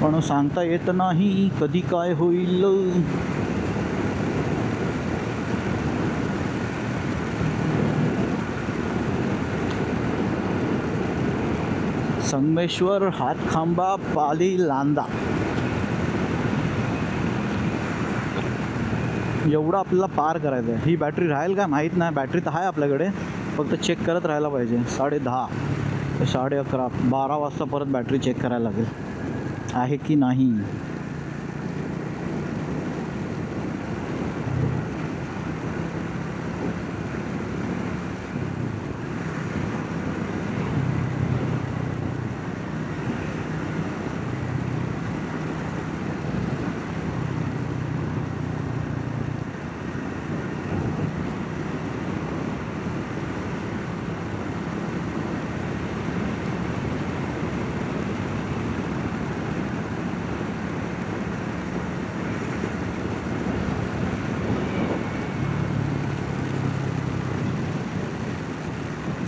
पण सांगता येत नाही कधी काय होईल. संगमेश्वर, हातखांबा, पाली, लांदा एवढं आपल्याला पार करायचं आहे. ही बॅटरी राहील काय माहीत नाही. बॅटरी तर आहे आपल्याकडे, फक्त चेक करत राहायला पाहिजे. 10:30 ते 11:30 12 वाजता परत बॅटरी चेक करायला लागेल आहे की नाही.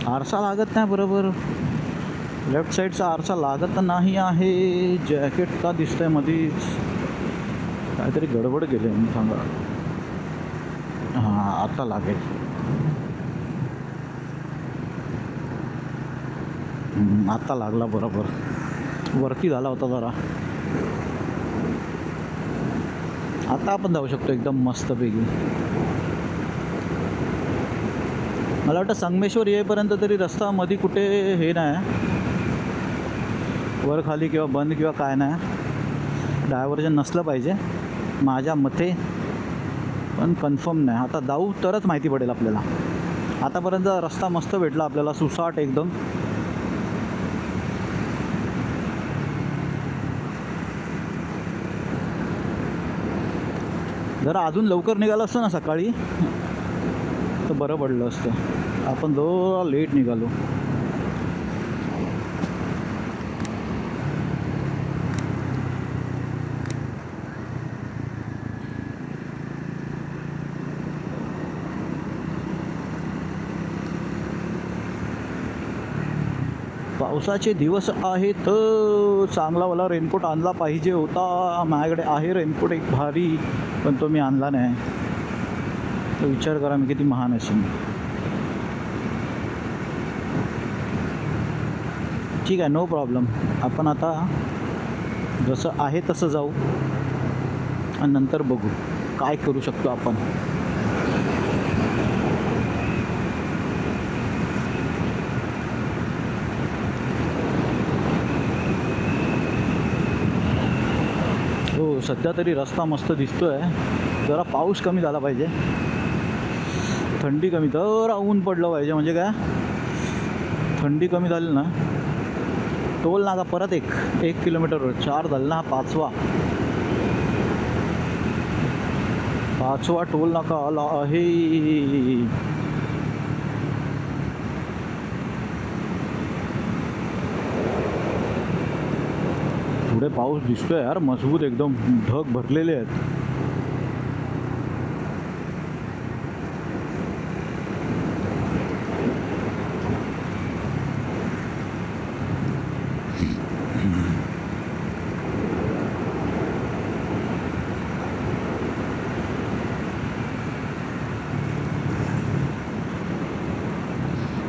आरसा लागत नाही बरोबर. लेफ्ट साईडचा आरसा लागत नाही आहे. जॅकेट का दिसतंय मध्येच. काहीतरी गडबड केली आहे सांगा. हां आता लागेल. आता लागला बरोबर. वरती झाला होता जरा. आता आपण जाऊ शकतो एकदम मस्तपैकी. मला वाटतं संगमेश्वर येईपर्यंत तरी रस्ता मध्ये कुठे हे नाही, वर खाली किंवा बंद किंवा काय नाही. डायव्हर्जन नसलं पाहिजे माझ्या मते, पण कन्फर्म नाही. आता जाऊ तरच माहिती पडेल आपल्याला. आतापर्यंत रस्ता मस्त भेटला आपल्याला, सुसाट एकदम. जरा अजून लवकर निघालं असतं ना सकाळी तर बरं पडलं असतं. आपण जरा लेट निघालो. पावसाचे दिवस आहेत. चांगलावाला रेनकोट आणला पाहिजे होता. माझ्याकडे आहे रेनकोट एक भारी, पण तो मी आणला नाही. तर विचार करा मी किती महान असेल. ठीक आहे, नो प्रॉब्लेम. आपण आता जसं आहे तसं जाऊ आणि नंतर बघू काय करू शकतो आपण. हो सध्या तरी रस्ता मस्त दिसतोय. जरा पाऊस कमी झाला पाहिजे, थंडी कमी, जरा ऊन पडलं पाहिजे. म्हणजे काय, थंडी कमी झाली ना. टोल नाका परत एक किलोमीटरवर 4 झालं ना. पाचवा टोल नाका आला आहे. पुढे पाऊस दिसतोय यार मजबूत एकदम. ढग भरलेले आहेत.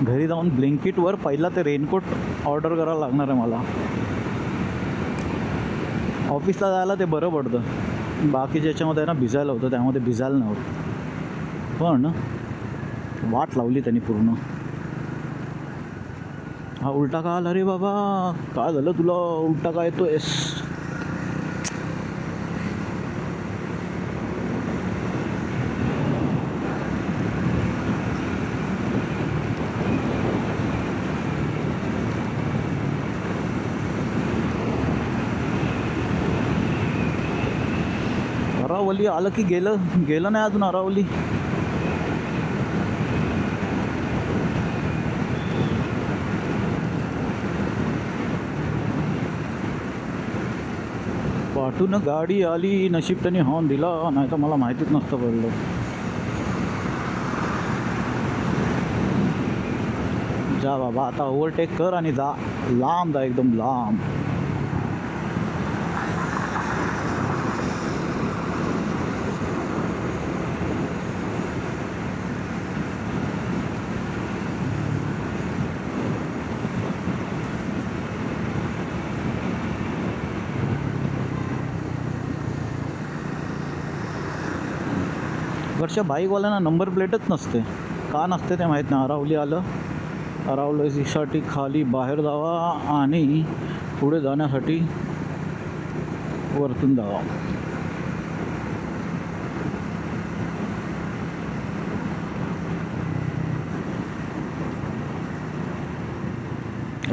घरी जाऊन ब्लिंकिटवर पहिला ते रेनकोट ऑर्डर करायला लागणार आहे मला. ऑफिसला जायला ते बरं पडतं. बाकीच्या याच्यामध्ये ना भिजायला होतं, त्यामध्ये भिजायला नव्हतं. पण वाट लावली त्यांनी पूर्ण. हा उलटा का आला रे बाबा? काय झालं तुला? उलटा का येतोयस? अरावली आलं की गेलं नाही अजून अरावली. पाठून गाडी आली, नशीब त्यांनी हॉर्न दिला, नाही तर मला माहितीच नसतं पडलं. जा बाबा आता ओव्हरटेक कर आणि जा, लांब जा, एकदम लांब. इकडच्या बाईकवाल्यांना नंबर प्लेटच नसते. का नसते ते माहीत नाही. अरावली आलं, अरावलीसाठी खाली बाहेर जावा आणि पुढे जाण्यासाठी वरतून जावा.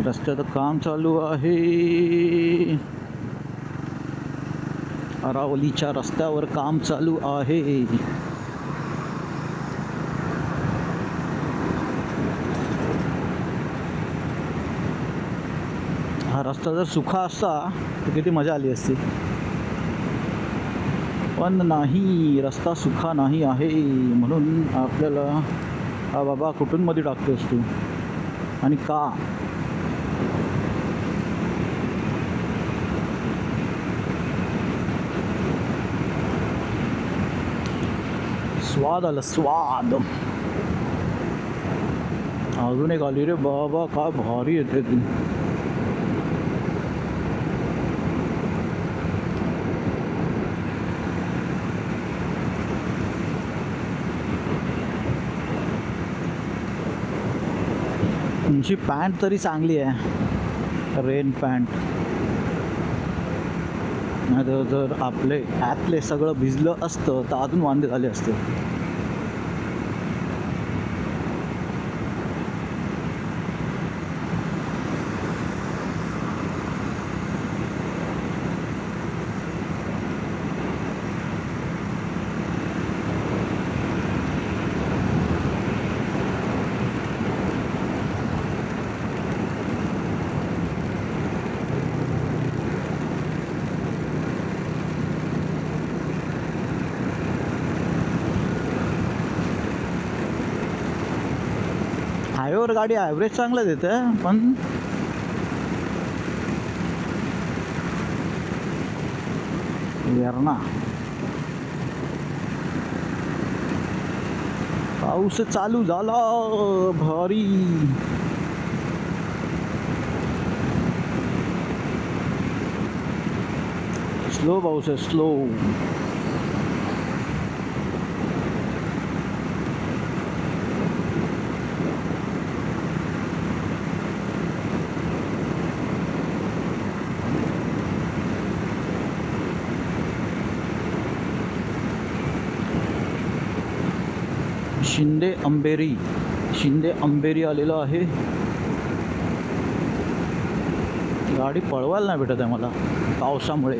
रस्त्याचं काम चालू आहे. अरावलीच्या रस्त्यावर काम चालू आहे. हा रस्ता जर सुखा असता तर किती मजा आली असती, पण नाही, रस्ता सुखा नाही आहे. म्हणून आपल्याला हा बाबा कुठून मध्ये टाकतोस तू आणि का? स्वाद आला, स्वाद. अजून एक आली रे बाबा, काय भारी येते ती. तुमची पॅन्ट तरी चांगली आहे, रेन पॅन्ट. नाही जर आपले ॲपले सगळं भिजलं असतं तर अजून वांदे झाले असते. हायवेवर गाडी ॲव्हरेज चांगलं देते, पण वेरणा पाऊस चालू झाला भारी. स्लो पाऊस आहे, स्लो. शिंदे अंबेरी आलेलं आहे. गाडी पळवायला नाही भेटत आहे मला पावसामुळे.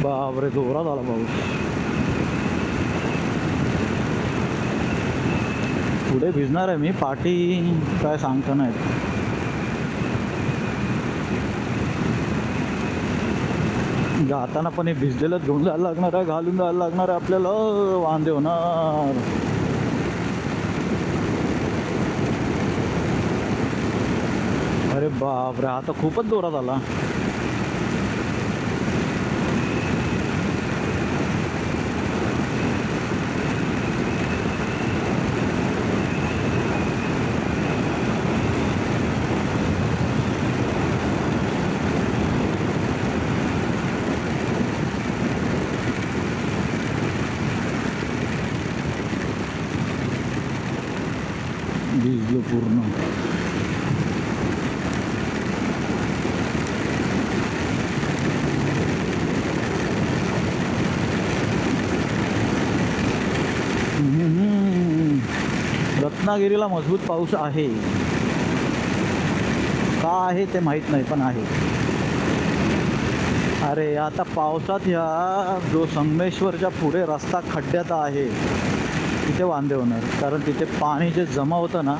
बापरे, जोरात आला पाऊस. पुढे भिजणार आहे मी, पाठी काय सांगता नाहीत. जाताना पण हे भिजलेलंच घेऊन जायला लागणार आहे, घालून जायला लागणार आहे आपल्याला, वांदे होणार. अरे बापरे, हा तर खूपच जोरात आला. भिजलो पूर्ण. रत्नागिरीला मजबूत पाऊस आहे. का आहे ते माहीत नाही, पण आहे. अरे आता पावसात ह्या जो संगमेश्वरच्या पुढे रस्ता खड्ड्यात आहे तिथे वांदे होणार, कारण तिथे पाणी जे जमा होतं ना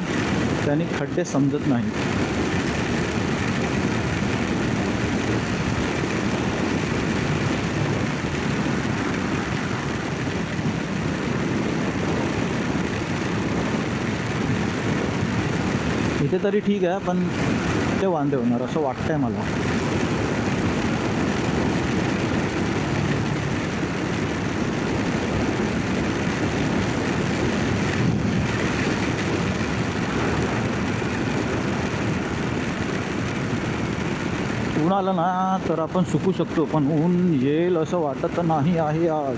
त्याने खड्डे समजत नाही. इथे तरी ठीक आहे, पण ते वांदे होणार असं वाटतंय मला. ऊन आलं ना तर आपण सुकू शकतो, पण ऊन येईल असं वाटत नाही आहे आज.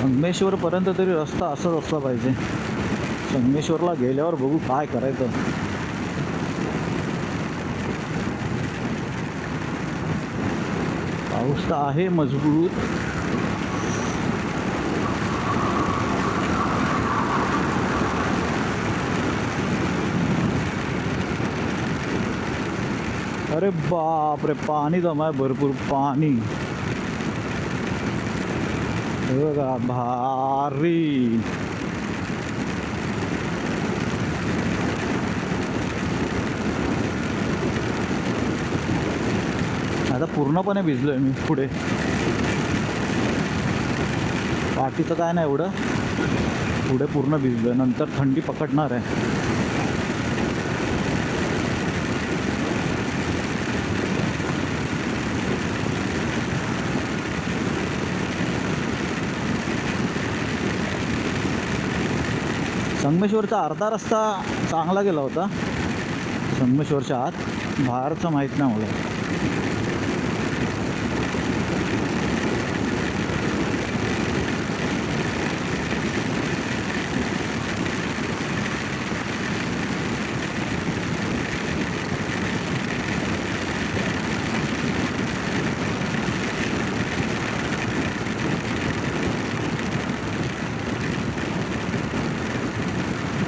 संगमेश्वरपर्यंत तरी रस्ता असाच असला पाहिजे. संगमेश्वरला गेल्यावर बघू काय करायचं. पाऊस तर आहे मजबूत. अरे बाप रे, पाणी जमा आहे भरपूर पाणी. हे बघा भारी. आता पूर्णपणे भिजलोय मी. पुढे पाठीचं काय नाही एवढं, पुढे पूर्ण भिजलोय. नंतर थंडी पकडणार आहे. संगमेश्वरचा अर्धा रस्ता चांगला गेला होता. संगमेश्वरच्या आत, बाहेरचं माहीत नाही मला.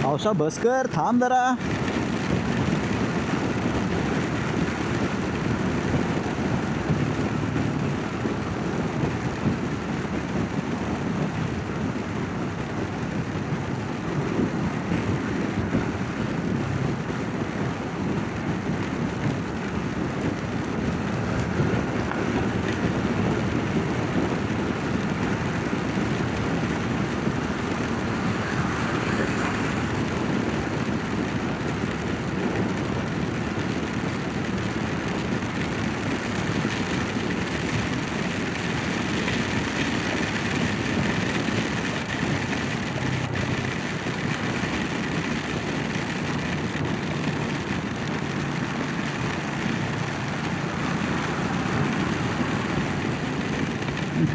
पावसा बस कर, थांब जरा.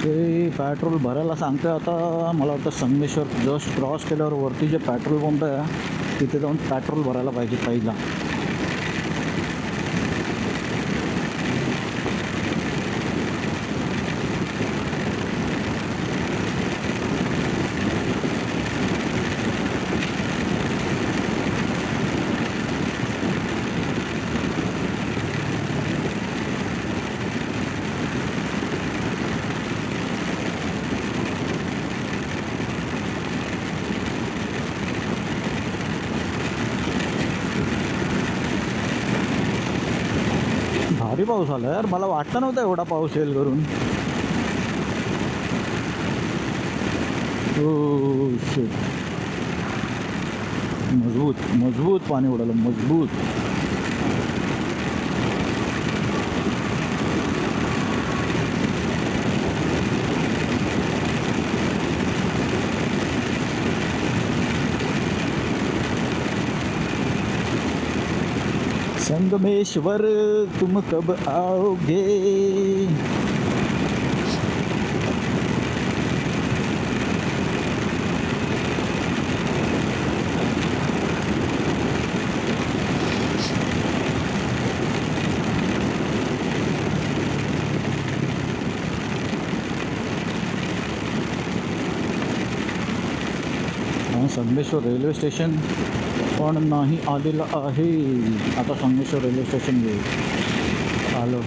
ते पेट्रोल भरायला सांगतोय आता. मला वाटतं संगमेश्वर जस्ट क्रॉस केल्यावर वरती जे पेट्रोल पंप आहे तिथे जाऊन पेट्रोल भरायला पाहिजे पहिला. भारी पाऊस आला यार. मला वाटलं नव्हतं एवढा पाऊस येईल करून. Oh shit. मजबूत मजबूत पाणी उडालं, मजबूत. संगमेश्वर तुम कब आओगे. संगमेश्वर रेल्वे स्टेशन पण नाही आलेलं आहे. आता संगमेश्वर रेल्वे स्टेशन येईल. आलो.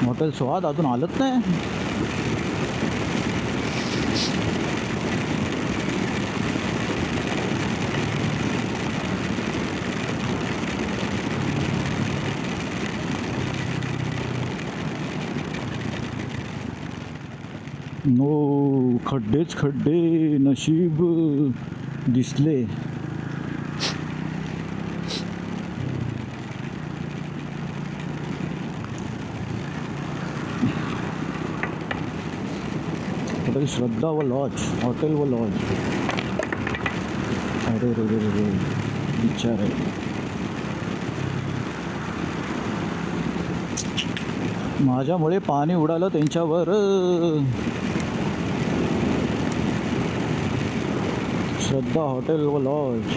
हॉटेल स्वाद अजून आलंच नाही. नो, खड्डेच खड्डे, नशीब दिसले. आता श्रद्धा व लॉज, हॉटेल व लॉज. अरे रे रे रे रे, विचार आहे. माझ्यामुळे पाणी उडालं त्यांच्यावर. श्रद्धा हॉटेल व लॉज.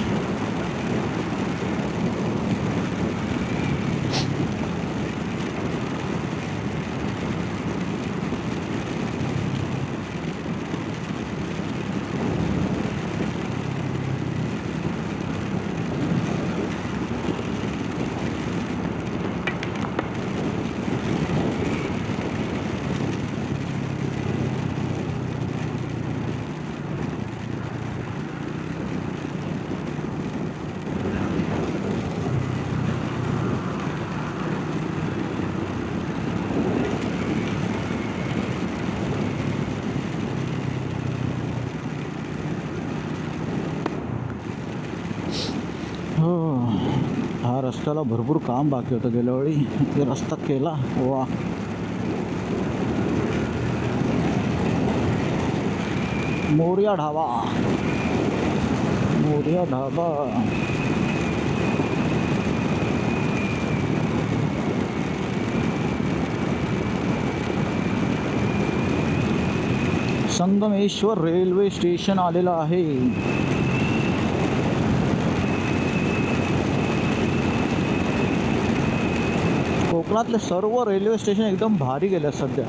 हो, हा रस्त्याला भरपूर काम बाकी होतं गेल्या वेळी. ते रस्ता केला. वा, मोरिया ढाबा, मोरिया ढाबा. संगमेश्वर रेल्वे स्टेशन आलेलं आहे. कोकणातले सर्व रेल्वे स्टेशन एकदम भारी गेले सध्या.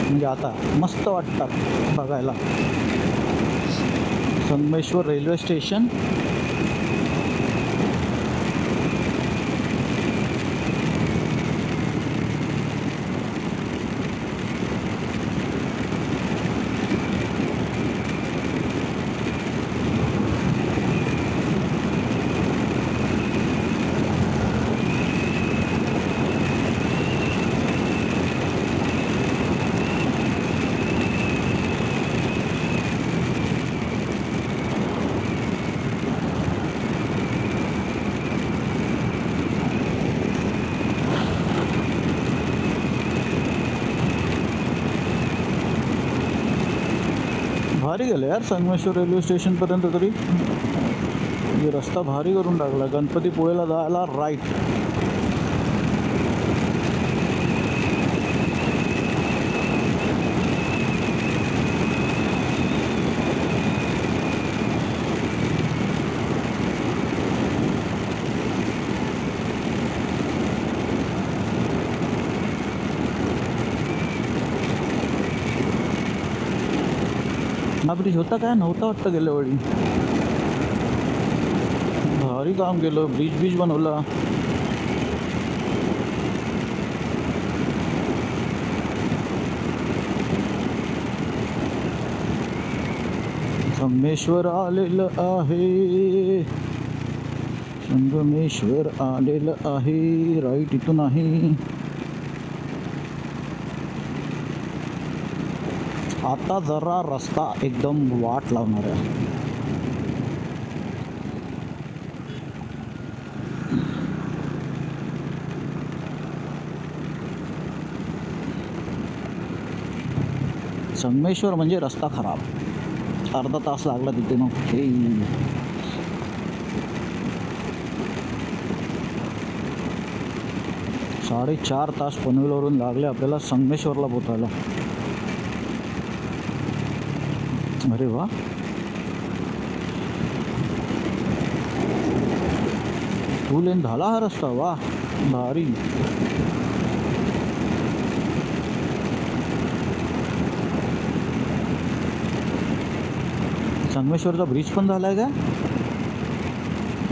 म्हणजे आता मस्त वाटतात बघायला. Sangameshwar railway station. भारी गेलं यार संगमेश्वर रेल्वे स्टेशनपर्यंत तरी. म्हणजे रस्ता भारी करून टाकला. गणपतीपुळेला जायला राईट. हा ब्रिज होता काय नव्हता वाटतं गेल्या वेळी. भारी काम केलं, ब्रिज बनवला. संगमेश्वर आलेलं आहे, संगमेश्वर आलेलं आहे. राईट इथून आहे. आता जरा रस्ता एकदम वाट लावणार आहे. संगमेश्वर म्हणजे रस्ता खराब. अर्धा तास लागला तिथे. मग हे 4.5 तास पनवेलवरून लागले आपल्याला संगमेश्वरला पोचायला. अरे वा, टू लेन झाला हा रस्ता. वा, भारी. संगमेश्वरचा ब्रिज पण झालाय का?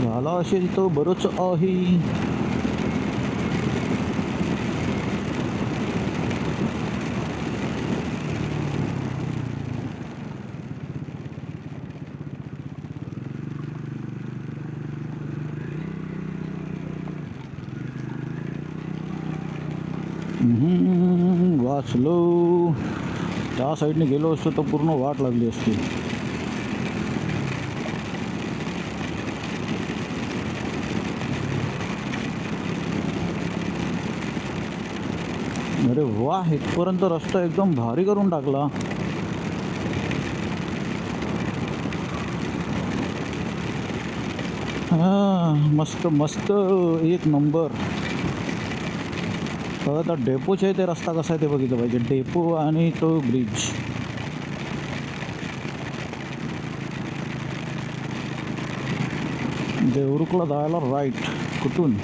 झाला असेल तो बरंच आहे. वाचलो. त्या साईडने गेलो असतो तर पूर्ण वाट लागली असती. अरे वा, इथपर्यंत रस्ता एकदम भारी करून टाकला. मस्त मस्त, एक नंबर. आता डेपोच्या इथे रस्ता कसा आहे ते बघितलं पाहिजे. डेपो आणि तो ब्रिज. देवरुखला जायला राईट. कुठून?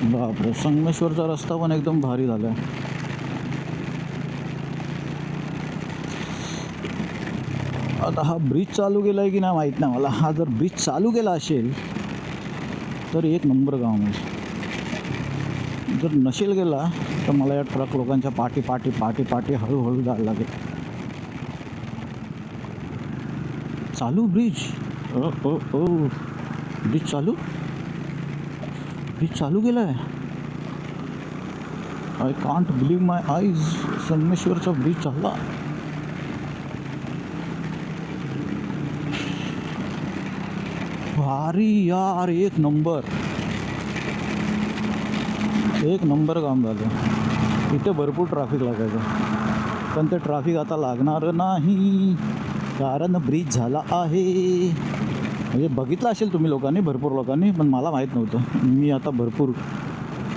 बापरे, संगमेश्वरचा रस्ता पण एकदम भारी झाला आहे. आता हा ब्रिज चालू केला आहे की नाही माहीत नाही मला. हा जर ब्रिज चालू केला असेल तर एक नंबर काम आहे. जर नसेल गेला तर मला या ट्रक लोकांच्या पाठी पाठी पाठी पाठी हळूहळू जायला लागेल. चालू ब्रिज. ओ ओ ओ, ब्रिज चालू. ब्रिज चालू केला आहे. I can't believe my eyes. संगमेश्वरचा ब्रिज चालला. भारी यार, एक नंबर. एक नंबर काम झालं. इथे भरपूर ट्रॅफिक लागायचं पण ते ट्रॅफिक आता लागणार नाही कारण ब्रिज झाला आहे. म्हणजे बघितलं असेल तुम्ही लोकांनी, भरपूर लोकांनी, पण मला माहीत नव्हतं. मी आता भरपूर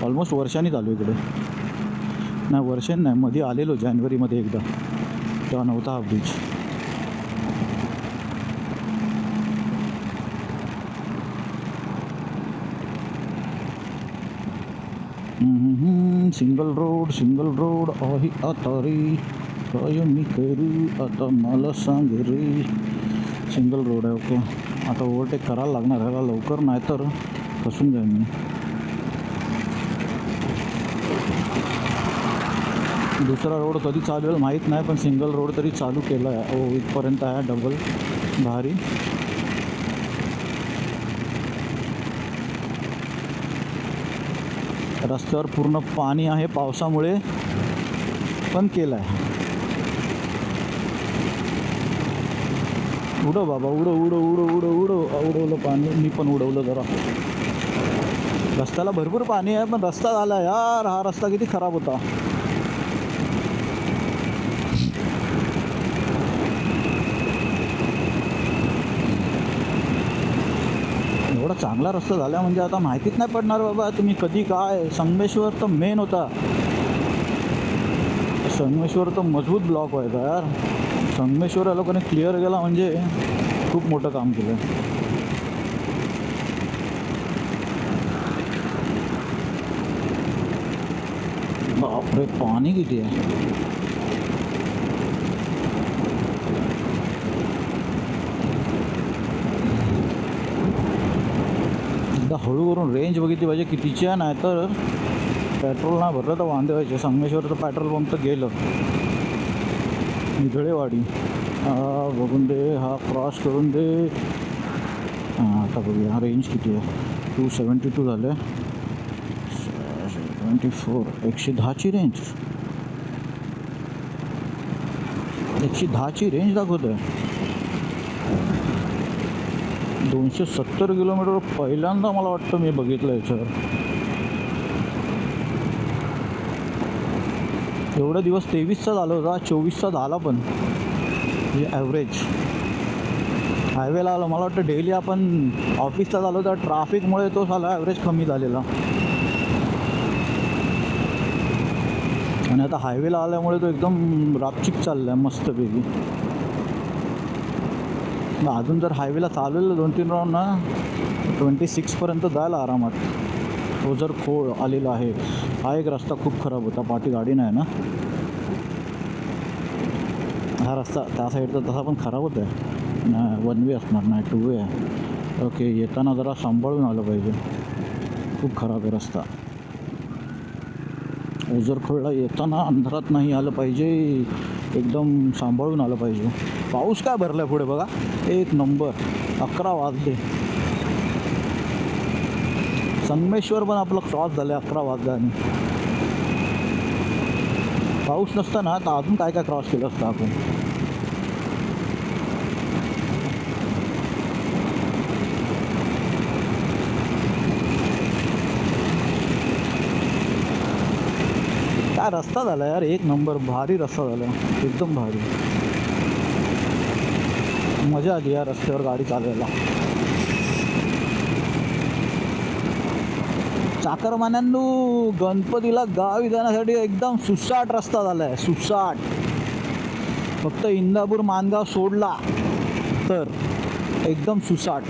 ऑलमोस्ट वर्षांनी आलो इकडे. नाही वर्षांनी नाही, मध्ये आलेलो जानेवारीमध्ये एकदा, तेव्हा नव्हता हा ब्रिज. सिंगल रोड आहे आता रे. काय मी करू आता मला सांग रे. सिंगल रोड आहे. ओके, आता ओव्हरटेक करायला लागणार ह्याला लवकर, नाही तर फसून जाईन मी. दुसरा रोड कधी चालू होईल माहीत नाही, पण सिंगल रोड तरी चालू केला आहे. ओ, इथपर्यंत आहे डबल. भारी. रस्त्यावर पूर्ण पाणी आहे पावसामुळे, पण केलं आहे. उडव बाबा, उडवलं पाणी. मी पण उडवलं जरा. रस्त्याला भरपूर पाणी आहे पण रस्ता झाला यार. हा रस्ता किती खराब होता. एवढा चांगला रस्ता झाला म्हणजे आता माहितीच नाही पडणार बाबा तुम्ही कधी काय. संगमेश्वर तर मेन होता. संगमेश्वर तर मजबूत ब्लॉक व्हायचा यार. संगमेश्वर या लोकांनी क्लिअर केला म्हणजे खूप मोठं काम केलं. बापरे, पाणी किती आहे. एकदा हळू करून रेंज बघितली पाहिजे कितीची आहे, नाही तर पेट्रोल नाही भरलं तर वांदे व्हायचे. संगमेश्वरचं पेट्रोल पंप तर गेलं. निधळेवाडी बघून दे, हा क्रॉस करून दे. हां, आता बघूया रेंज किती आहे. 272 झालं आहे. 74, 110ची रेंज. 110ची रेंज दाखवत आहे. 270 किलोमीटर पहिल्यांदा मला वाटतं मी बघितलं याच्यावर. एवढे दिवस 23चा झाला होता, 24चा झाला पण म्हणजे ॲव्हरेज. हायवेला आलो मला वाटतं डेली आपण ऑफिसला झालो तर ट्रॅफिकमुळे तो झाला ॲव्हरेज कमी झालेला. आणि आता हायवेला आल्यामुळे तो एकदम रापचिक चालला आहे मस्तपैकी. अजून जर हायवेला चालवलं 2-3 राऊंड ना 26पर्यंत जायला आरामात. तो जर खोळ आलेला आहे. हा एक रस्ता खूप खराब होता, पाठी गाडी नाही ना. हा रस्ता त्या साईडचा तसा पण खराब होता आहे ना. 1 वे असणार नाही, 2 वे आहे. ओके, येताना जरा सांभाळून आलं पाहिजे. खूप खराब आहे रस्ता. ओझरखोळला येताना अंधारात नाही आलं पाहिजे, एकदम सांभाळून आलं पाहिजे. पाऊस काय भरला आहे पुढे बघा. एक नंबर. 11 वाजले. संगमेश्वर पण आपलं क्रॉस झालं 11 वाजल्याने. पाऊस नसताना तर अजून काय काय क्रॉस केलं असतं आपण. काय रस्ता झाला यार, एक नंबर भारी रस्ता झाला, एकदम भारी. मजा आली या रस्त्यावर गाडी चालवायला. चाकरमान्यांनो, गणपतीला गावी जाण्यासाठी एकदम सुसाट रस्ता झाला आहे, सुसाट. फक्त इंदापूर मानगाव सोडला तर एकदम सुसाट,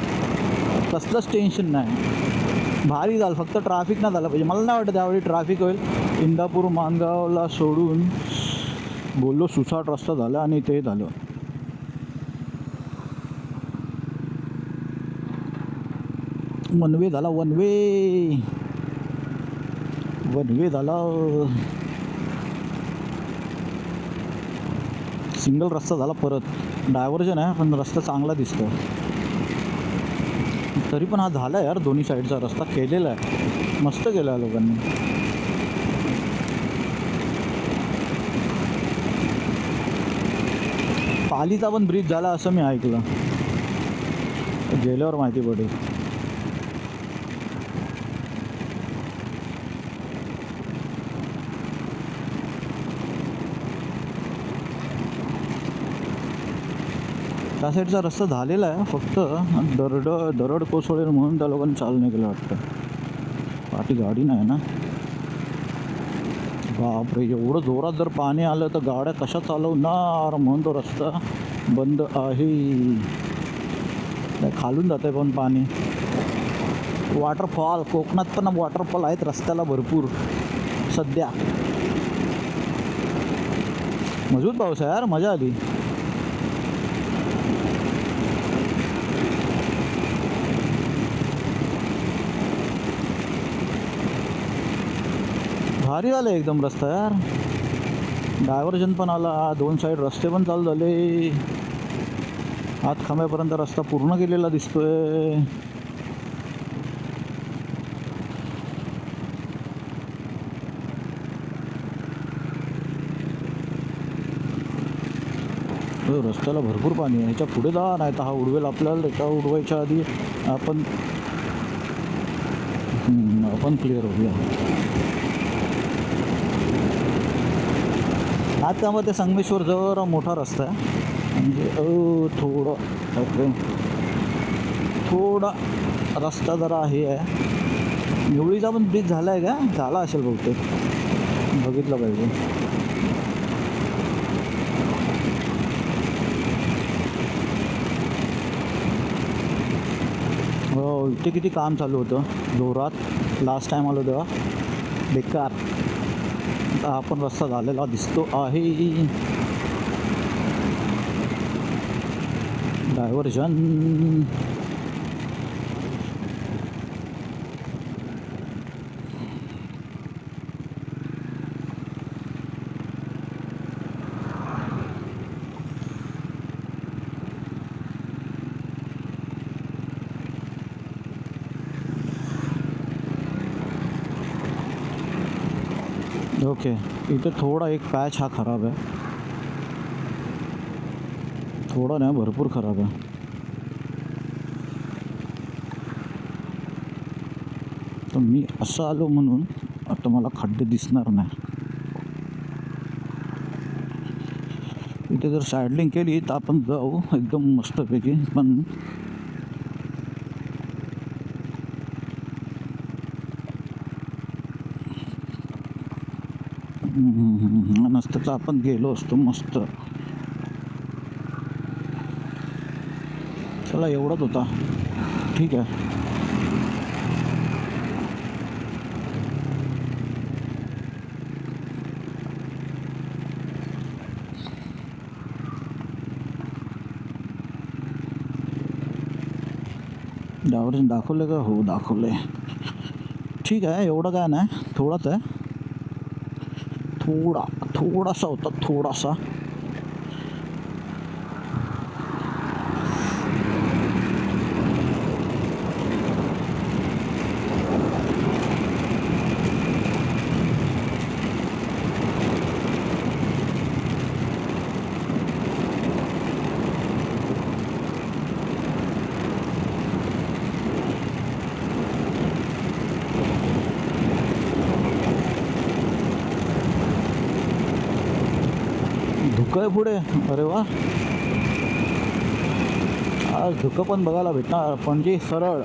कसलंच टेन्शन नाही, भारी झालं. फक्त ट्रॅफिक नाही झालं पाहिजे. मला नाही वाटत त्यावेळी ट्रॅफिक होईल. इंदापूर मानगावला सोडून बोललो सुसाट रस्ता झाला आणि ते झालं. वन वे झाला, वन वे झाला. सिंगल रस्ता झाला परत. डायव्हर्जन आहे पण रस्ता चांगला दिसतो. तरी पण हा झाला यार, दोन्ही साईडचा रस्ता केलेला आहे, मस्त केला आहे लोकांनी. पालीचा पण ब्रिज झाला असं मी ऐकलं, गेल्यावर माहिती पडेल. त्या साईडचा रस्ता झालेला आहे, फक्त दरड कोसळेल म्हणून त्या लोकांनी चालू नाही केलं वाटतं. पाठी गाडी नाही ना. बापरे, एवढं जोरात जर पाणी आलं तर गाड्या कशा चालवणार, म्हणून तो रस्ता बंद आहे. खालून जात आहे पण पाणी. वॉटरफॉल, कोकणात पण वॉटरफॉल आहेत रस्त्याला भरपूर सध्या. मजबूत पाऊस आहे यार, मजा आली. भारी झालं एकदम रस्ता यार. डायव्हर्जन पण आला, दोन साईड रस्ते पण चालू झाले. हात खांब्यापर्यंत रस्ता पूर्ण केलेला दिसतोय. रस्त्याला भरपूर पाणी आहे. ह्याच्या पुढे जा, नाही तर हा उडवेल आपल्याला. त्याच्या उडवायच्या आधी आपण क्लिअर होऊया. आज त्यामध्ये संगमेश्वर जरा मोठा रस्ता आहे, म्हणजे थोडा रस्ता जरा हे आहे. निवळीचा पण ब्रिज झाला आहे का, झाला असेल बहुतेक, बघितलं पाहिजे. हो, इथे किती काम चालू होतं जोरात. लास्ट टाईम आलो तेव्हा बेकार. आता हा पण रस्ता झालेला दिसतो आहे. डायव्हर्जन. ओके, इथे थोडा एक पॅच हा खराब आहे. थोडा नाही, भरपूर खराब आहे. तर मी असं आलो म्हणून आता मला खड्डे दिसणार नाही. इथे जर सायडलिंग केली तर आपण जाऊ एकदम मस्तपैकी. पण नसतं तर आपण गेलो असतो मस्त. चला, एवढंच होता, ठीक आहे. डायव्हर्जन दाखवले का? हो, दाखवले. ठीक आहे, एवढं काय नाही, थोडाच आहे. थोडासा होता, थोडासा. धुकं आहे पुढे. अरे वा, आज धुकं पण बघायला भेटणार. पणजी सरळ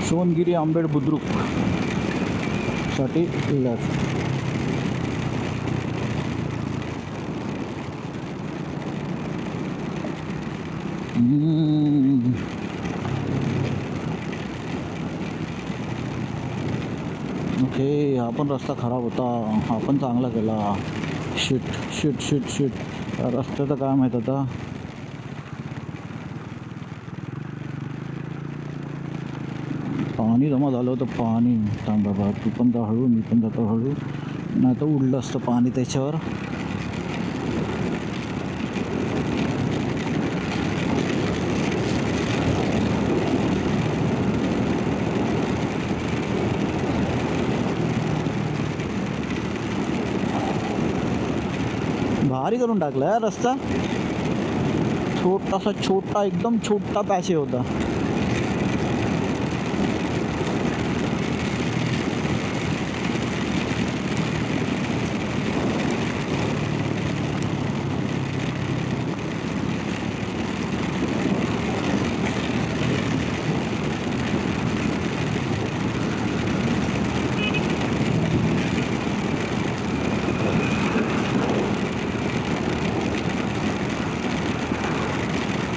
सोनगिरी आंबेड बुद्रुक साठी लेफ्ट. ओके, हा पण रस्ता खराब होता, हा पण चांगला केला. Shit shit shit shit. रस्त्याचं काय माहीत आता. पाणी जमा झालं होतं, पाणी. थांब बाबा, तू पण जा हळू, मी पण जातो हळू, नाही तर उडलं असतं पाणी त्याच्यावर. भारी करून टाकला रस्ता. छोटासा, छोटा, एकदम छोटा पॅच होता.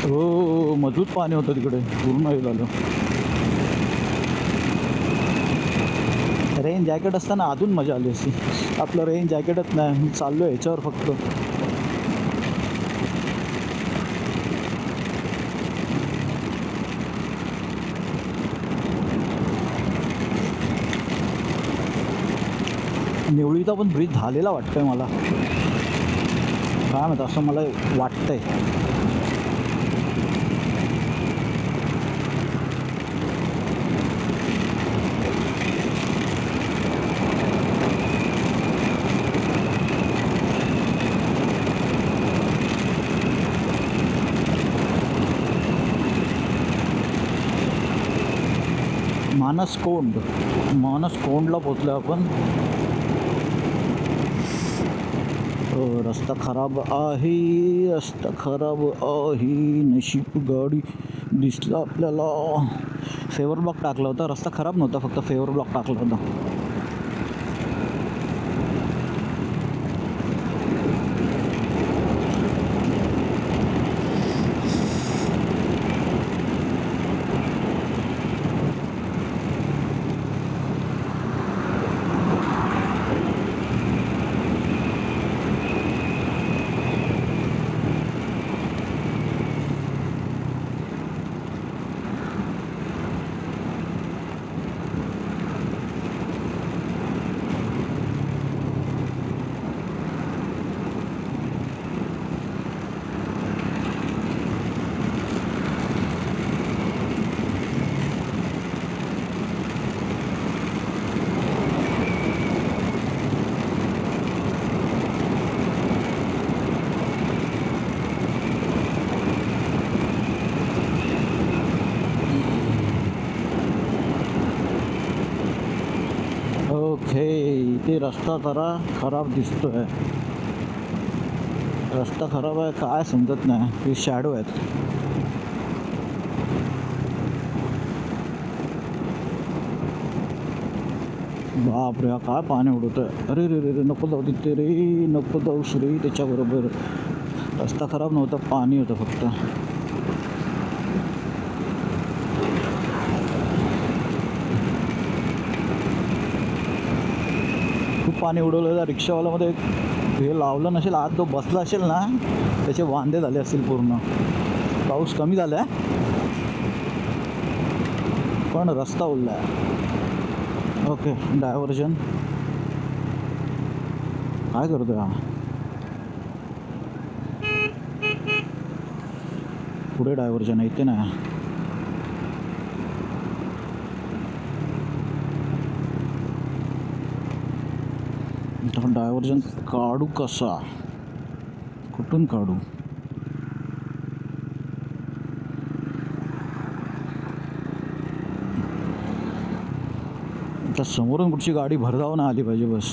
हो, मजबूत पाणी होतं तिकडे, पूर्ण हे झालं. रेन जॅकेट असताना अजून मजा आली असती. आपलं रेन जॅकेटच नाही, मी चाललो ह्याच्यावर फक्त. निवळीचा पण ब्रिज झालेला वाटतंय मला, काय माहिती, असं मला वाटतंय. मानसकोंडला पोचलो आपण. रस्ता खराब आहे, रस्ता खराब आहे. नशीब गाडी दिसला आपल्याला. फेवर ब्लॉक टाकला होता, रस्ता खराब नव्हता, फक्त फेवर ब्लॉक टाकला होता. ओके, इथे रस्ता जरा खराब दिसतोय. रस्ता खराब आहे, काय समजत नाही. हे शॅडो आहेत. बापरे, हा काय पाणी उडवतोय. अरे रे रे रे, नको जाऊ तिथे रे, नको जाऊस रे त्याच्याबरोबर. रस्ता खराब नव्हता, पाणी होतं फक्त. खूप पाणी उडवलं. रिक्षावाल्यामध्ये हे लावलं नसेल, आत जो बसला असेल ना, त्याचे वांदे झाले असतील पूर्ण. पाऊस कमी झाला आहे पण रस्ता ओलला आहे. ओके, डायव्हर्जन काय करतोय हा. पुढे डायव्हर्जन आहे, इथे नाही. डायव्हर्जन काढू कसा, कुठून काढू. आता समोरून कुठची गाडी भरधाव ना आली पाहिजे बस.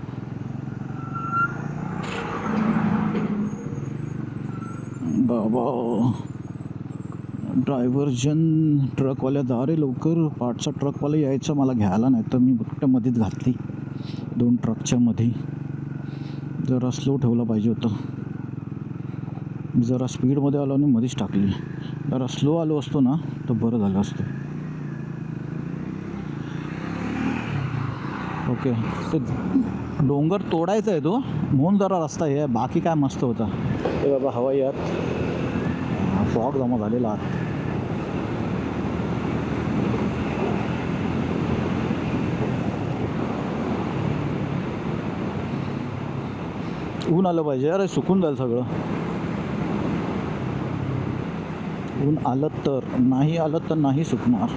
बाबा ड्रायव्हर्जन ट्रकवाल्या दारे लवकर पाठचा ट्रकवाला यायचा मला घ्यायला, नाही तर मी फक्त मध्येच घातली 2 ट्रकच्या मध्ये. जरा स्लो ठेवला पाहिजे होतं. जरा स्पीडमध्ये आलो आणि मध्येच टाकली. जरा स्लो आलो असतो ना तर बरं झालं असतं. ओके, ते डोंगर तोडायचा आहे तो म्हणून जरा रस्ता हे, बाकी काय मस्त होता. ते बाबा हवा यात फॉग जमा झालेला आत. ऊन आलं पाहिजे, अरे सुकून जाईल सगळं. ऊन आलं तर, नाही आलं तर नाही सुकणार.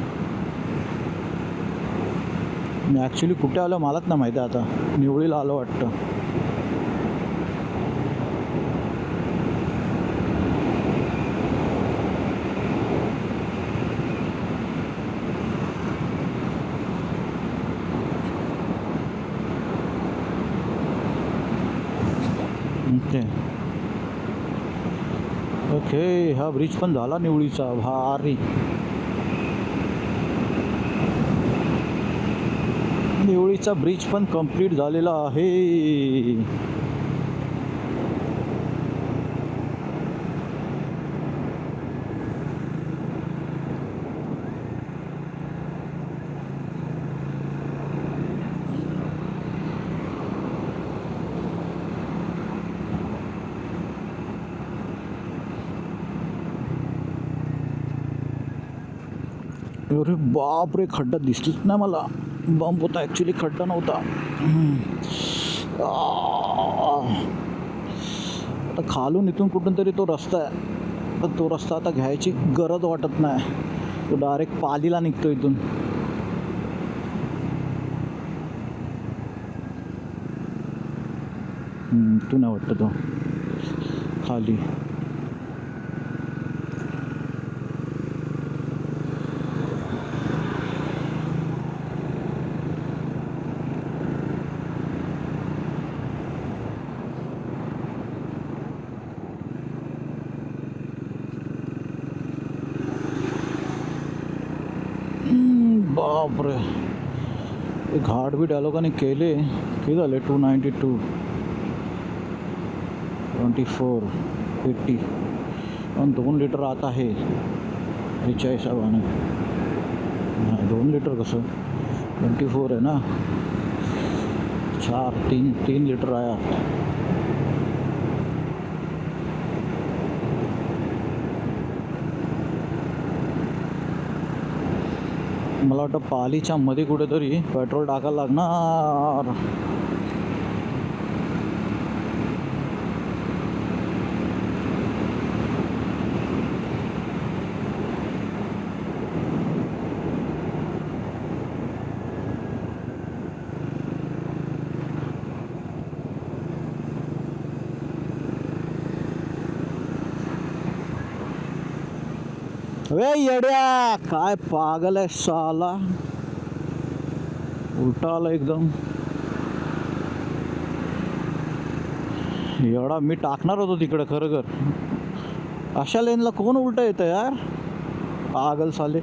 मी ॲक्च्युली कुठे आलो मलाच नाही माहिती. आता निवळीला आलो वाटतं. ओके ओके, हा ब्रिज पण झाला निवळीचा, भारी. निवळीचा ब्रिज पण कंप्लीट झालेला आहे. अरे बाप रे, खड्डा दिसलीच नाही मला. बंप होता ॲक्च्युली, खड्डा नव्हता. आता खालून इथून कुठून तरी तो रस्ता आहे, पण तो रस्ता आता घ्यायची गरज वाटत नाही. तो डायरेक्ट पालीला निघतो इथून. तू नाही वाटतं तो खाली. बापरे, ते घाट बीट या लोकांनी केले. किती झाले? 292, 24, 80 आणि 2 लिटर आता आहे ह्याच्या हिशोबाने. नाही 2 लिटर कसं, 24 आहे ना, 3 लिटर आहे आता. मला वाटतं पालीच्या मध्ये कुठेतरी पेट्रोल टाकायला लागणार. अरे येड्या, काय पागल आहे साला, उलटा आला एकदम. एवढा मी टाकणार होतो तिकडे खरं कर. अशा लेनला कोण उलटा येतं यार, पागल साले.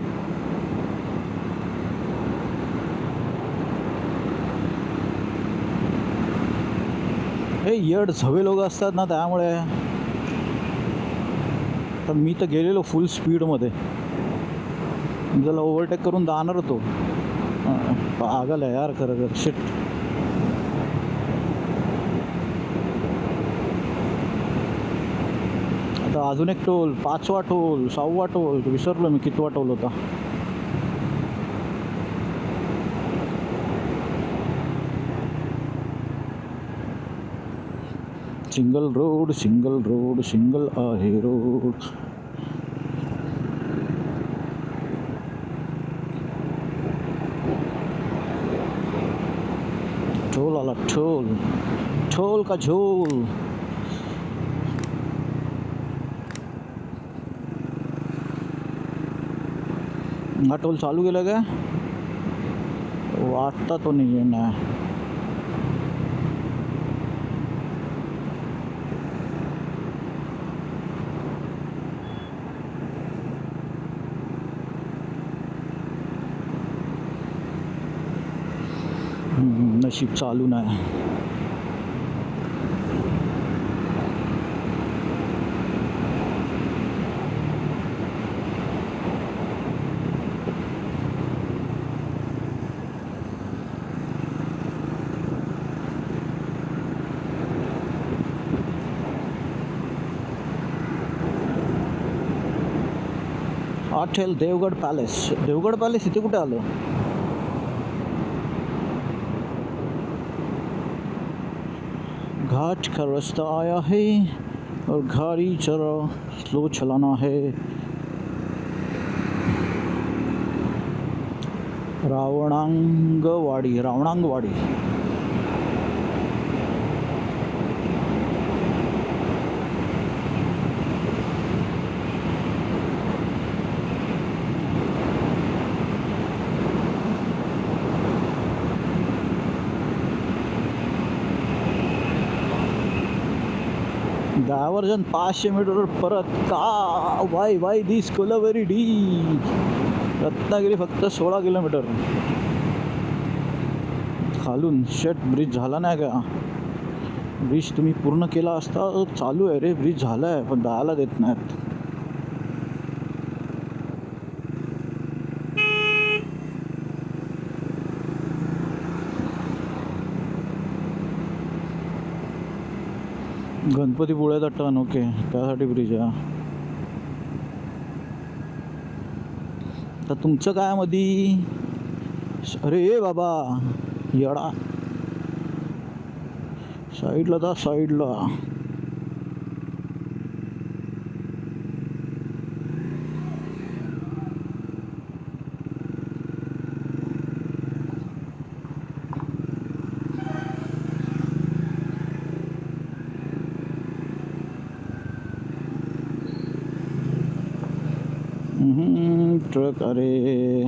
हे येड झवे लोक असतात ना, त्यामुळे. तर मी तर गेलेलो फुल स्पीडमध्ये, मी त्याला ओव्हरटेक करून जाणार होतो. पागल आहे यार खरं कर. शिट. आता अजून एक टोल, 5वा टोल, 6वा टोल, विसरलो मी कितवा टोल होता. Single road, single road, single आहे रोड. टोल आला, टोल, टोल का झोल. हा टोल चालू केला का? वाटता तो नाही आहे ना. नशीब चालू नाही. Hotel Devgad palace. Devgad palace इथे कुठे आलं? घाट का रास्ता आया है और गाड़ी जरा स्लो चलाना है. रावणांगवाडी. डायव्हर्जन 500 मीटरवर परत का why this Kolaveri D. Ratnagiri फक्त 16 किलोमीटर. खालून शेट ब्रिज झाला नाही का? ब्रिज तुम्ही पूर्ण केला असता. चालू आहे रे, ब्रिज झाला आहे पण जायला देत नाहीत. गणपतीपुळ्याचा टर्न. ओके, त्यासाठी ब्रिज आहे. तर तुमचं काय मधी? अरे बाबा येडा, साईडला जा साईडला. ट्रक. अरे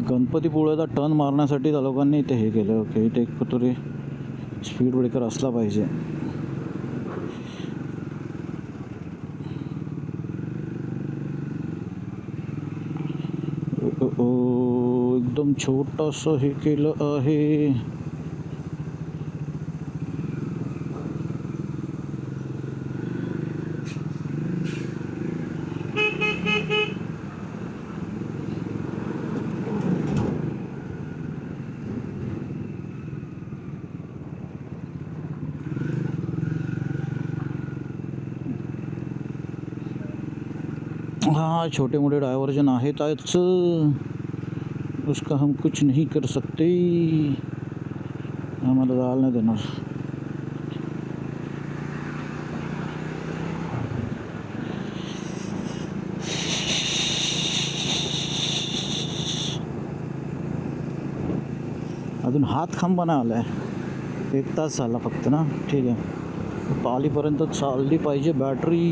गणपतीपुळ्याचा टर्न मारण्यासाठी त्या लोकांनी इथे हे केलं. ओके, इथे एक तरी स्पीड ब्रेकर असला पाहिजे. एकदम छोटंसं हे केलं आहे. हाँ, छोटे मोटे डायवर्जन आहेत. उसका हम कुछ नहीं कर सकते. आम्हाला जायला नाही देणार. अजून हातखांबा नाही आलाय. 1 तास झाला फक्त ना. ठीक आहे, पालीपर्यंत चालली पाहिजे बॅटरी.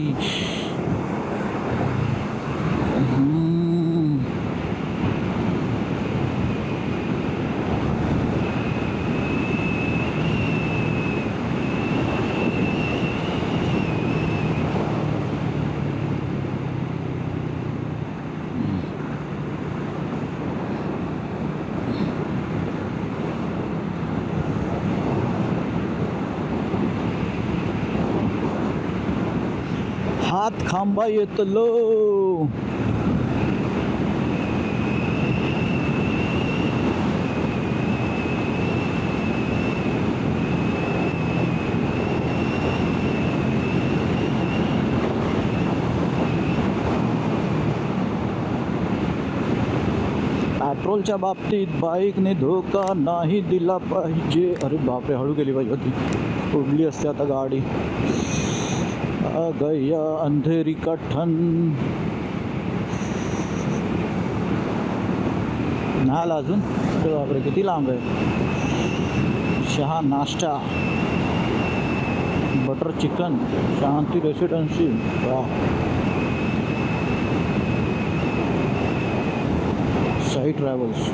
हातखांबा येतलो. पेट्रोलच्या बाबतीत बाईकने धोका नाही दिला पाहिजे. अरे बापरे, हळू गेली पाहिजे होती, उडली असते आता गाडी. आ गया अंधेरी का ठन. नाही आला अजून. अरे बापरे, किती लांब आहे. शहा नाश्ता, बटर चिकन, शांती रेसिडेन्सी. वा, साई ट्रॅव्हल्स.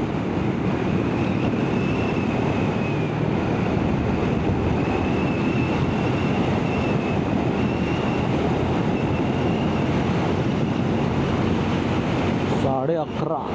11.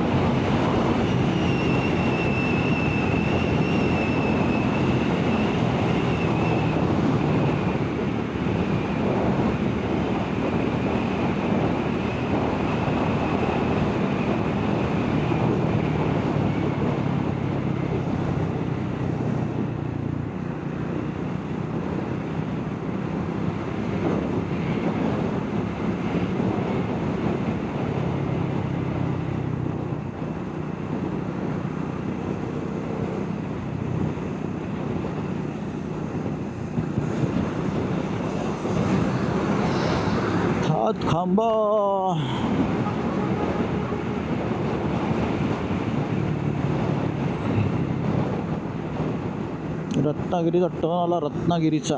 खांबा रत्नागिरीचा टर्न आला. रत्नागिरीचा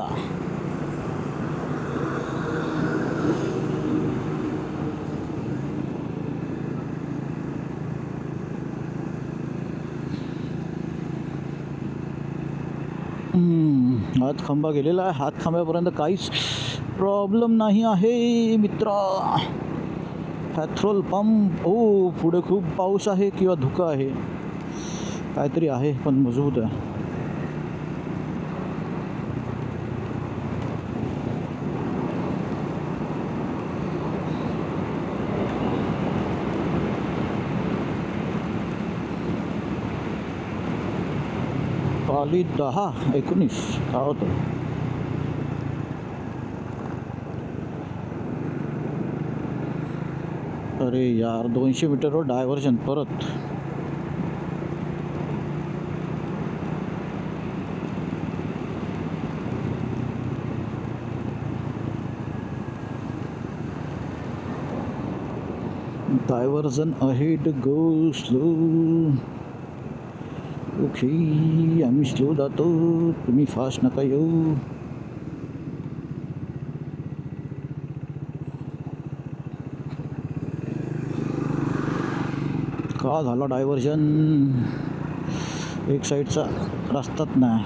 हातखांबा गेलेला आहे. हातखांब्यापर्यंत काहीच प्रॉब्लेम नाही आहे मित्र. Petrol pump. ओ पुढे खूप पाऊस आहे किंवा धुकं आहे, काहीतरी आहे पण मजबूत आहे. पाली 10-19 काय होतं. अरे यार 200 मीटरवर डायव्हर्जन परत. Diversion ahead, go slow. Okay आम्ही स्लो जातो, तुम्ही फास्ट नका येऊ. का झाला डायव्हर्जन. एक साईडचा रस्ताच नाही.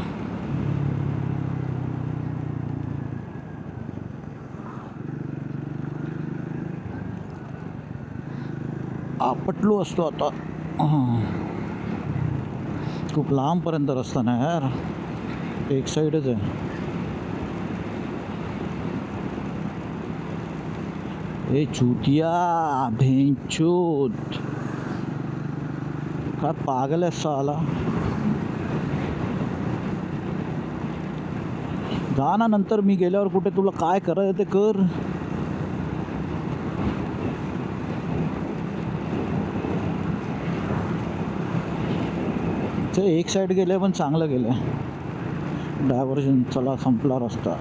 आपटलो असतो आता. खूप लांबपर्यंत रस्ता नाही यार, एक साईडच आहे. ए चुतिया भेंचोद, काय पागल आहे साला. जा ना नंतर, मी गेल्यावर कुठे. तुला काय करायचं ते कर. ते एक साईड गेले पण चांगलं गेलं. डायव्हर्जन चला संपला रस्ता.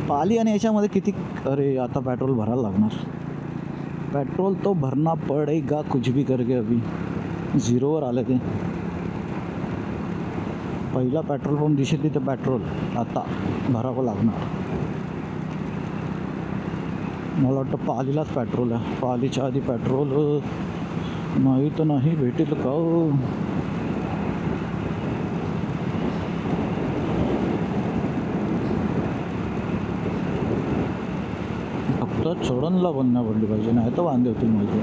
पाली आणि याच्यामध्ये किती. अरे आता पेट्रोल भरायला लागणार. पेट्रोल तो भरना पडेगा कुछ भी करके. अभी झिरोवर आले ते. पहिला पेट्रोल पंप दिशे तिथे पेट्रोल आता भरावं लागणार. मला वाटतं पालीलाच पेट्रोल आहे. पालीच्या आधी पेट्रोल नाही तर नाही भेटेल का. फक्त चढणला बंद नाही पडली पाहिजे, नाही तर वांदे होतील माझे.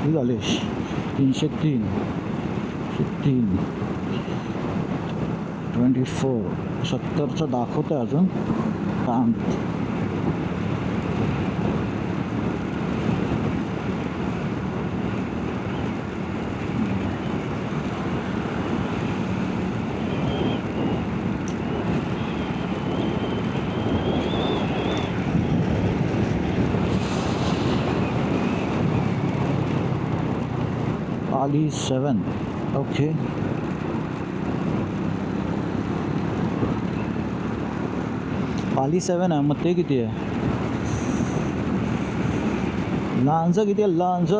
किती झाले. 303 24 70चं दाखवतं आहे अजून. काम पाली 7. ओके पाली 7 आहे. मग ते किती आहे. लांज किती आहे, लांज.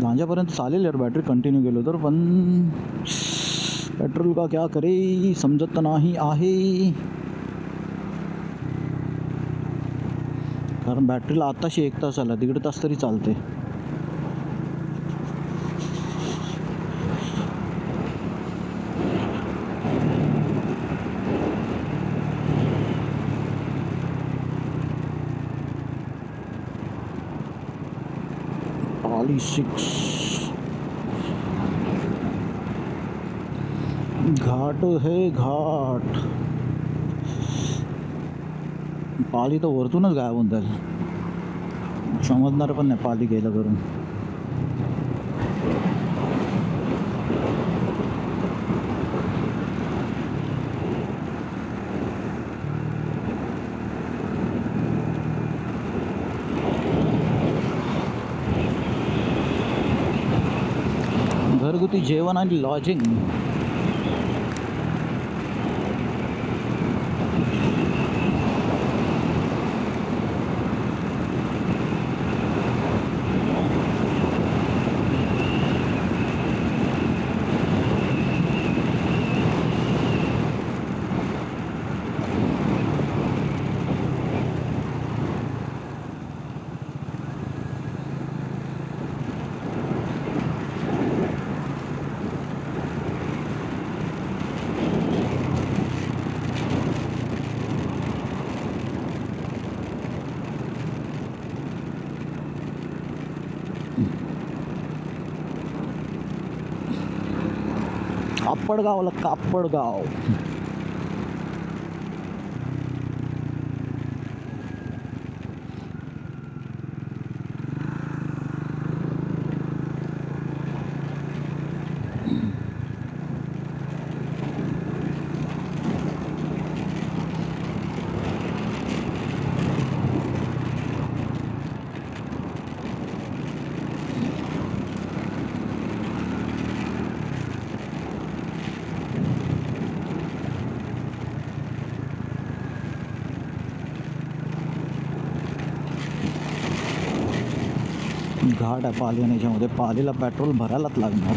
लांजापर्यंत चालेल यार बॅटरी कंटिन्यू गेलो तर, पण पेट्रोल का क्या करे समजत नाही आहे. कारण बॅटरीला आताशी 1 तास आला, 1.5 तास तरी चालते. पाली 6 घाट है घाट. पाली तर वरतूनच गायब होऊन जाईल, समजणार पण नाही पाली गेलं करून. घरगुती जेवण आणि लॉजिंग. कापडगावला कापडगाव. घाट आहे पाली आणि याच्यामध्ये पालीला पेट्रोल भरायलाच लागणार.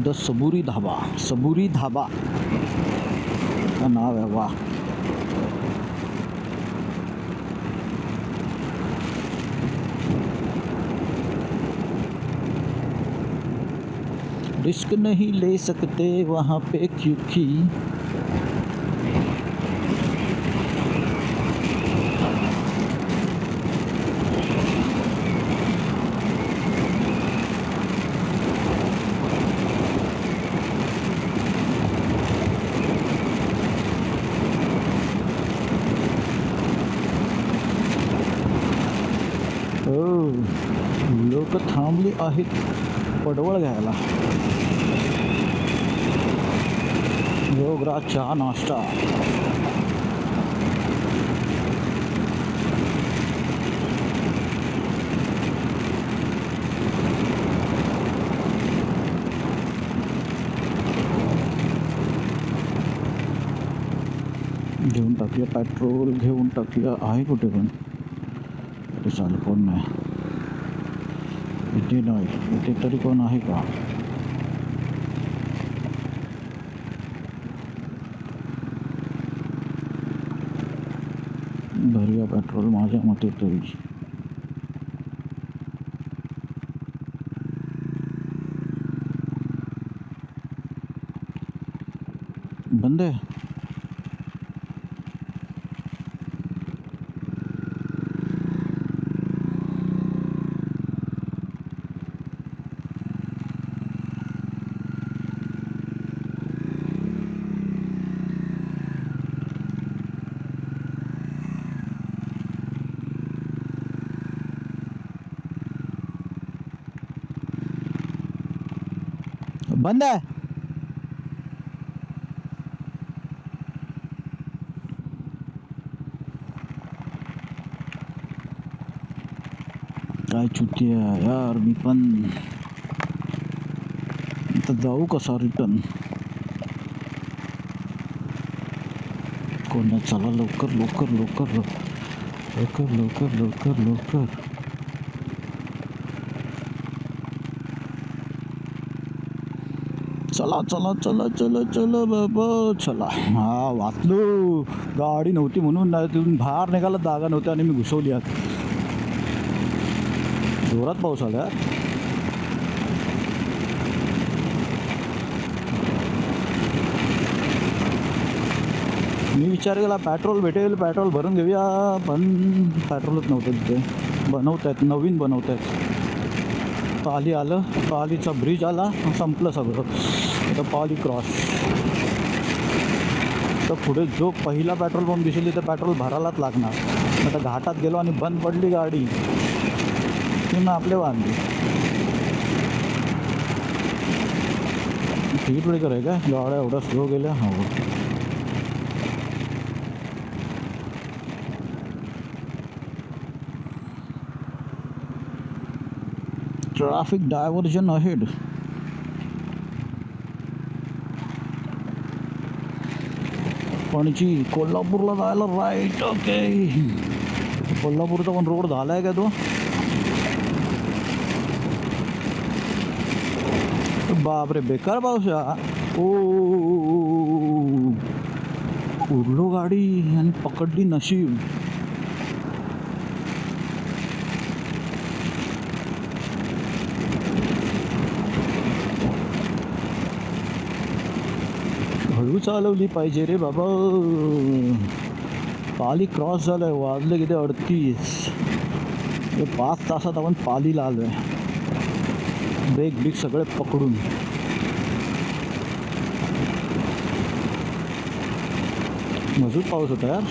द सबुरी धाबा, सबुरी धाबा का नाव आहे. वाह. रिस्क नहीं ले सकते वहाँ पे क्योंकि लोक थांबली आहेत पडवळ घ्यायला. योगराज चहा नाश्ता. घेऊन टाकूया पेट्रोल, घेऊन टाकूया. आहे कुठे पण ते चालू कोण नाही इथे, नाही इथे तरी कोण आहे का. भरूया पेट्रोल माझ्या मते तरी. बंद आहे. बंद आहे. काय चुती आहे यार. मी पण आता जाऊ कसा रिटर्न. कोण नाही. चला लवकर लवकर लवकर लवकर लवकर लवकर लवकर. चला चला चला चला चला बाबा चला. हा वाचलो. गाडी नव्हती म्हणून नाही तिथून बाहेर निघायला जागा नव्हती आणि मी घुसवली आत. जोरात पाऊस आला. मी विचार केला पेट्रोल भेटेल, पेट्रोल भरून घेऊया, पण पेट्रोलच नव्हतं तिथे. बनवत आहेत, नवीन बनवत आहेत. पाली आलं, पालीचा ब्रिज आला, संपलं सगळं. आता पाली क्रॉस. तर पुढे जो पहिला पेट्रोल पंप दिसेल तिथे पेट्रोल भरायलाच लागणार. आता घाटात गेलो आणि बंद पडली गाडी, पुन्हा आपले वांदे. तिकीट वेळी कराय का गाड्या एवढ्या स्लो गेल्या. हो ट्रॅफिक डायव्हर्जन अहेड. पणजी कोल्हापूरला जायला राईट. ओके. कोल्हापूरचा पण रोड झाला आहे का तो. बापरे बेकार पाऊस. ओ उडलो गाडी आणि पकडली नशीब. हळू चालवली पाहिजे रे बाबा. पाली क्रॉस झालंय. वाजले किती 38. 5 तासात आपण पालीला आलोय. ब्रेक ब्रेक सगळे पकडून. मजबूत पाऊस होता यार.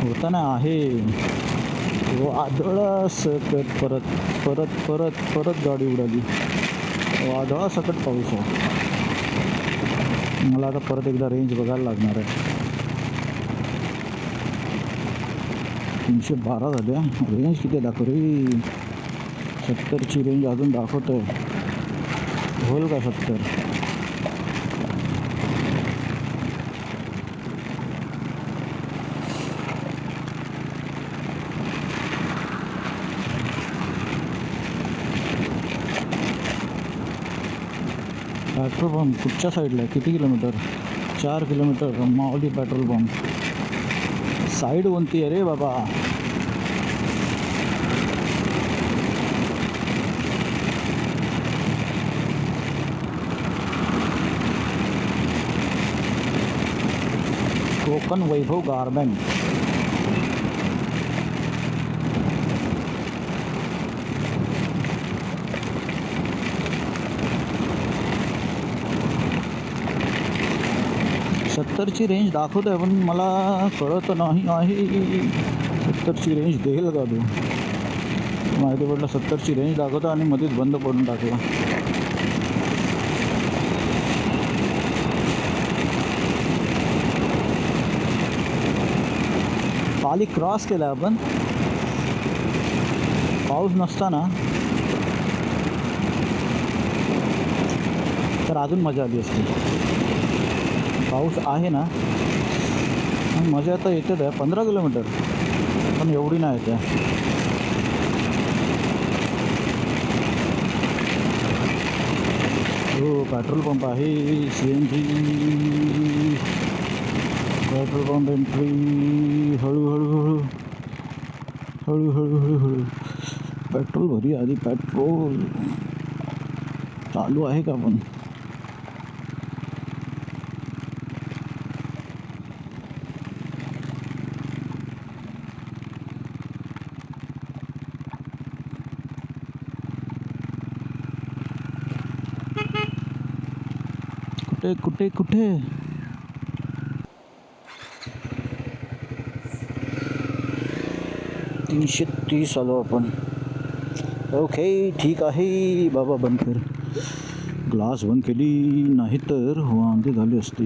होता ना आहे. वादळा सकट परत परत परत परत गाडी उडाली. वादळा सकट पाऊस आहे. मला आता परत एकदा रेंज बघायला लागणार आहे. 312 झाल्या. रेंज किती दाखव रे. 70ची रेंज अजून दाखवत आहे. होईल का 70. पेट्रोल पंप कुठच्या साईडला आहे. किती किलोमीटर. 4 किलोमीटर. माऊली पेट्रोल पंप. साईड कोणती आहे रे बाबा. कोकण वैभव गारमेंट. सत्तरची रेंज दाखवत आहे पण मला कळत नाही आहे 70ची रेंज देईल का तू. माहिती पडलं 70ची रेंज दाखवतं आणि मध्येच बंद पडून टाकला. पाली क्रॉस केला आपण पाऊस नसताना, तर अजून मजा आली असती. पाऊस आहे ना मजा आता येते आहे. 15 किलोमीटर पण एवढी नाही येते. हो पेट्रोल पंप आहे. CNG petrol pump entry. हळूहळू हळू हळू हळू हळू हळू पेट्रोल भरी आधी. पेट्रोल चालू आहे का पण. कुठे कुठे कुठे. $330 आलो आपण. ओके ठीक आहे बाबा, बंद कर. ग्लास बंद केली नाही तर वांदे झाले असते.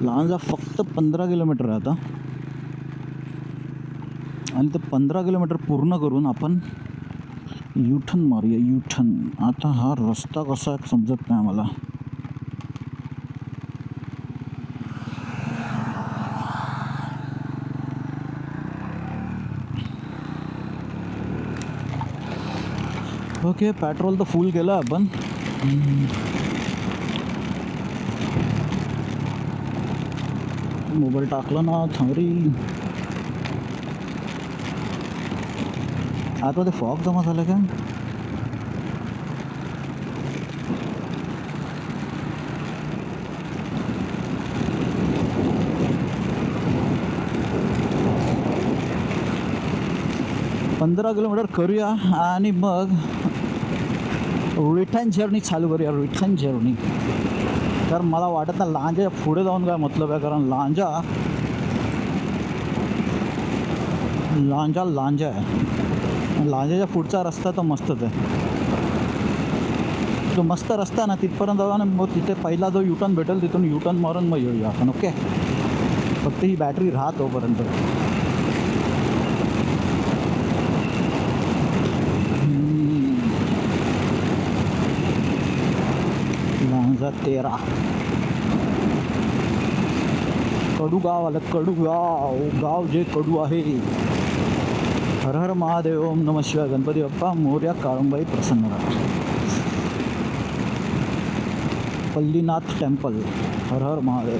लांजा फक्त 15 किलोमीटर आहे आता, आणि ते 15 किलोमीटर पूर्ण करून आपण युटर्न मारूया. युटर्न. आता हा रस्ता कसा समजत नाही मला. ओके, पेट्रोल तर फुल केलं आपण. मोबाईल टाकला ना थांबरी. आता ते फॉग जमा झालं का? पंधरा किलोमीटर करूया आणि मग रिटर्न जर्नी चालू करूया. Return journey. तर मला वाटत ना लांजाच्या पुढे जाऊन काय मतलब आहे, कारण लांजा आहे. लांजाच्या पुढचा रस्ता तर मस्तच आहे. जो मस्त रस्ता ना तिथपर्यंत जाऊ ना, मग तिथे पहिला जो युटर्न भेटेल तिथून युटर्न मारून मग येऊया आपण. ओके, फक्त ही बॅटरी राहत तोपर्यंत. लांजा 13 कडूगाव आलं. कडूगाव गाव जे कडू आहे. हर हर महादेव. ओम नमः शिवाय. गणपती बाप्पा मोरया. काळुंबाई प्रसन्न राहा. पल्लीनाथ टेम्पल. हर हर महादेव.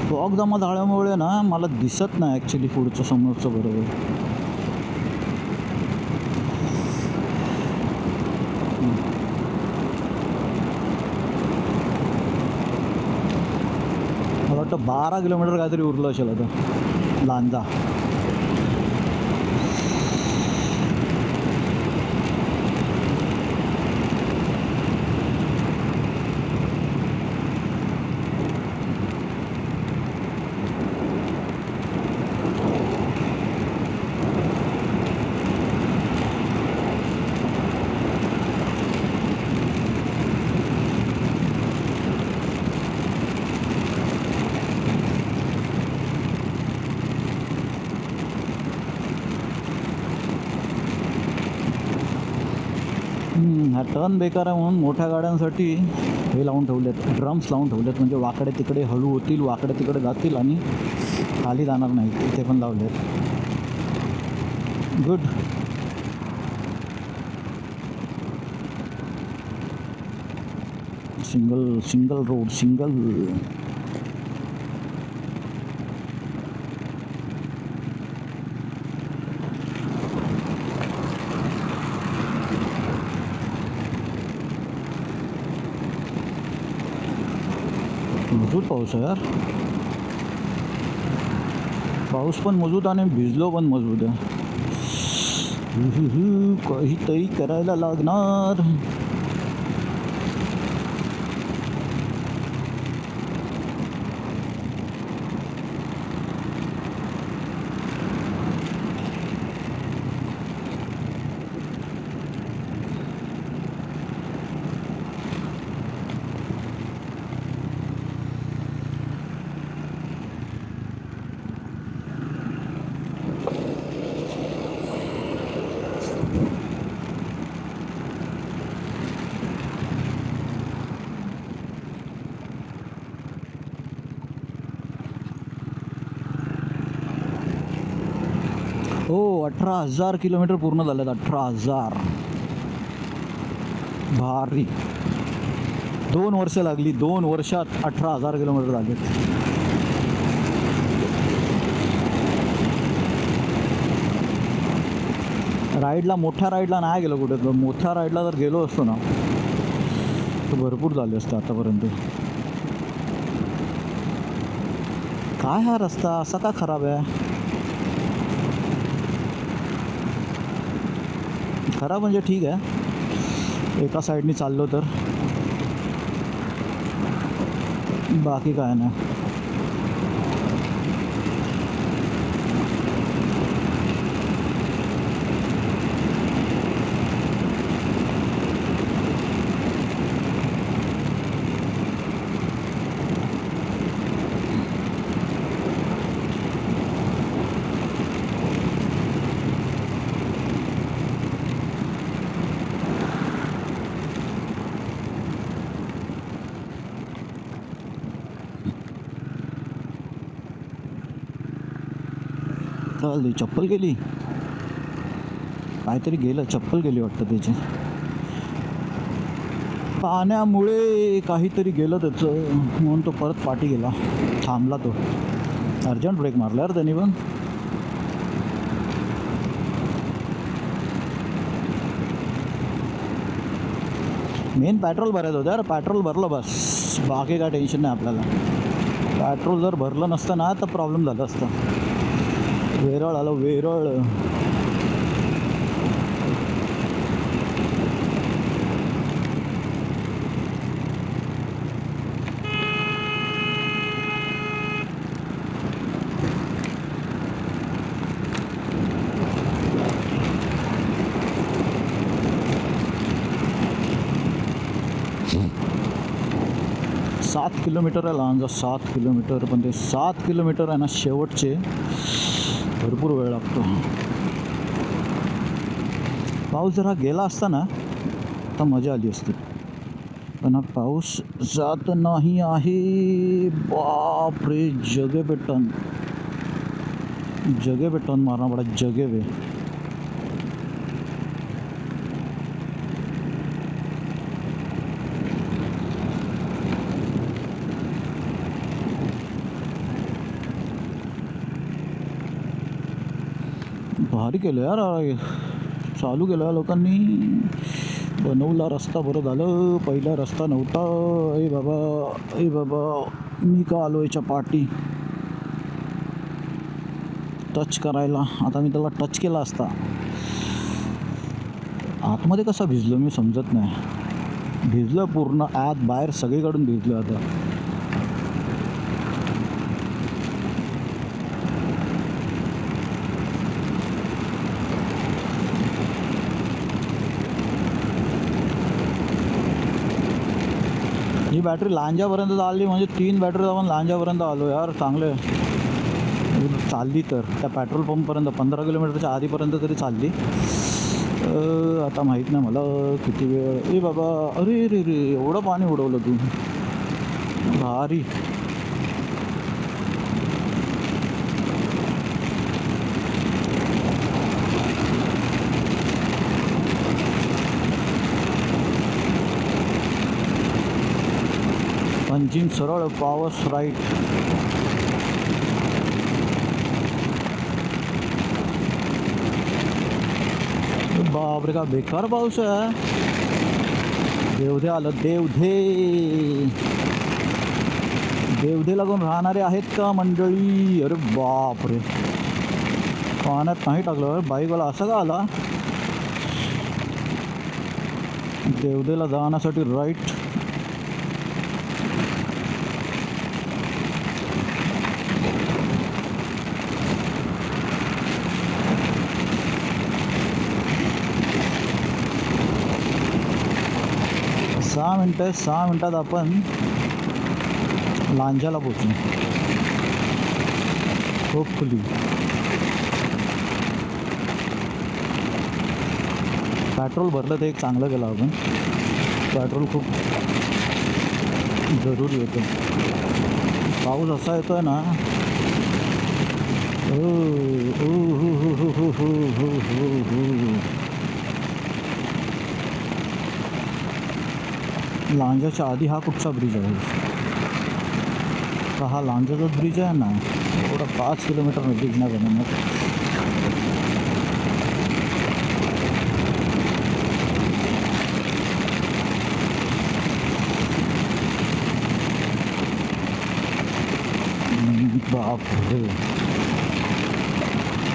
फॉग जमा झाल्यामुळे ना मला दिसत नाही ॲक्च्युली पुढचं समोरचं बरोबर. मला वाटतं 12 किलोमीटर काहीतरी उरलं असेल आता लांजा. हा टर्न बेकार आहे म्हणून मोठ्या गाड्यांसाठी हे लावून ठेवलेत, ड्रम्स लावून ठेवलेत. म्हणजे वाकडे तिकडे हळू होतील, वाकडे तिकडे जातील आणि खाली जाणार नाही. इथे पण लावलेत. गुड. Single road. मजबूत पाऊस आहे यार. पाऊस पण मजबूत आणि भिजलो पण मजबूत आहे. काहीतरी करायला लागणार. 18,000 किलोमीटर पूर्ण झालेत. 18,000. भारी. 2 वर्ष लागली. 2 वर्षात 18,000 किलोमीटर झालेत. राईडला, मोठ्या राईडला नाही गेलो कुठे. तर मोठ्या राईडला जर गेलो असतो ना तर भरपूर झाले असते आतापर्यंत. काय हा रस्ता असा का खराब आहे? खराब म्हणजे ठीक आहे, एका साईडनी चाललो तर, बाकी काय नाही. चालली चप्पल गेली, काहीतरी गेलं, चप्पल गेली वाटतं त्याची. पाण्यामुळे काहीतरी गेलं त्याचं, म्हणून तो परत पाठी गेला. थांबला तो. अर्जंट ब्रेक मारला यार त्यांनी पण. मेन पेट्रोल भरायचं होतं यार. पेट्रोल भरलं बस, बाकी काय टेन्शन नाही आपल्याला. पेट्रोल जर भरलं नसतं ना तर प्रॉब्लेम झाला असता. वेरळ आलं, वेरळ. सात किलोमीटर आहे लांजा, 7 किलोमीटर. पण ते 7 किलोमीटर आहे ना शेवटचे भरपूर वेळ लागतो. पाऊस जरा गेला असता ना तर मजा आली असती, पण हा पाऊस जात नाही आहे. बाप रे, जगे पे टन, जगे पे टन मारना पड़ा, जगे पे. भारी केलं यार, चालू केलं या लोकांनी. बनवला रस्ता, बरं झालं. पहिला रस्ता नव्हता. ए बाबा, ए बाबा, मी का आलो याच्या पाठी टच करायला. आता मी त्याला टच केला असता. आतमध्ये कसा भिजलो मी समजत नाही. भिजलं पूर्ण, आत बाहेर सगळीकडून भिजलो आता. ही बॅटरी लांजापर्यंत आली, म्हणजे 3 बॅटरी जाऊन लांजापर्यंत आलो यार. चांगले चालली तर त्या पेट्रोल पंपपर्यंत 15 किलोमीटरच्या आधीपर्यंत तरी चालली. आता माहीत नाही मला किती वेळ. ए बाबा, अरे रे रे, एवढं पाणी उडवलं तू, भारी. पंचिंग सरळ, पावस राईट. बापरे, का बेकार पाऊस आहे. देवधे आलं, देवधे. देवधे लागून राहणारे आहेत का मंडळी? अरे बापरे, पाण्यात नाही टाकलं बाईकवाला. असा का आला? देवधेला जाण्यासाठी राईट. सहा मिनटात आपण लांजाला पोचू होपफुली. पेट्रोल भरलं तर एक चांगलं केलं आपण. पेट्रोल खूप जरूरी होतं. पाऊस असा येतो आहे ना लांजाच्या आधी हा कुठचा ब्रिज आहे? तर हा लांजाचाच ब्रिज आहे ना. एवढा 5 किलोमीटर ब्रिज नाही बनवणार. बापरे,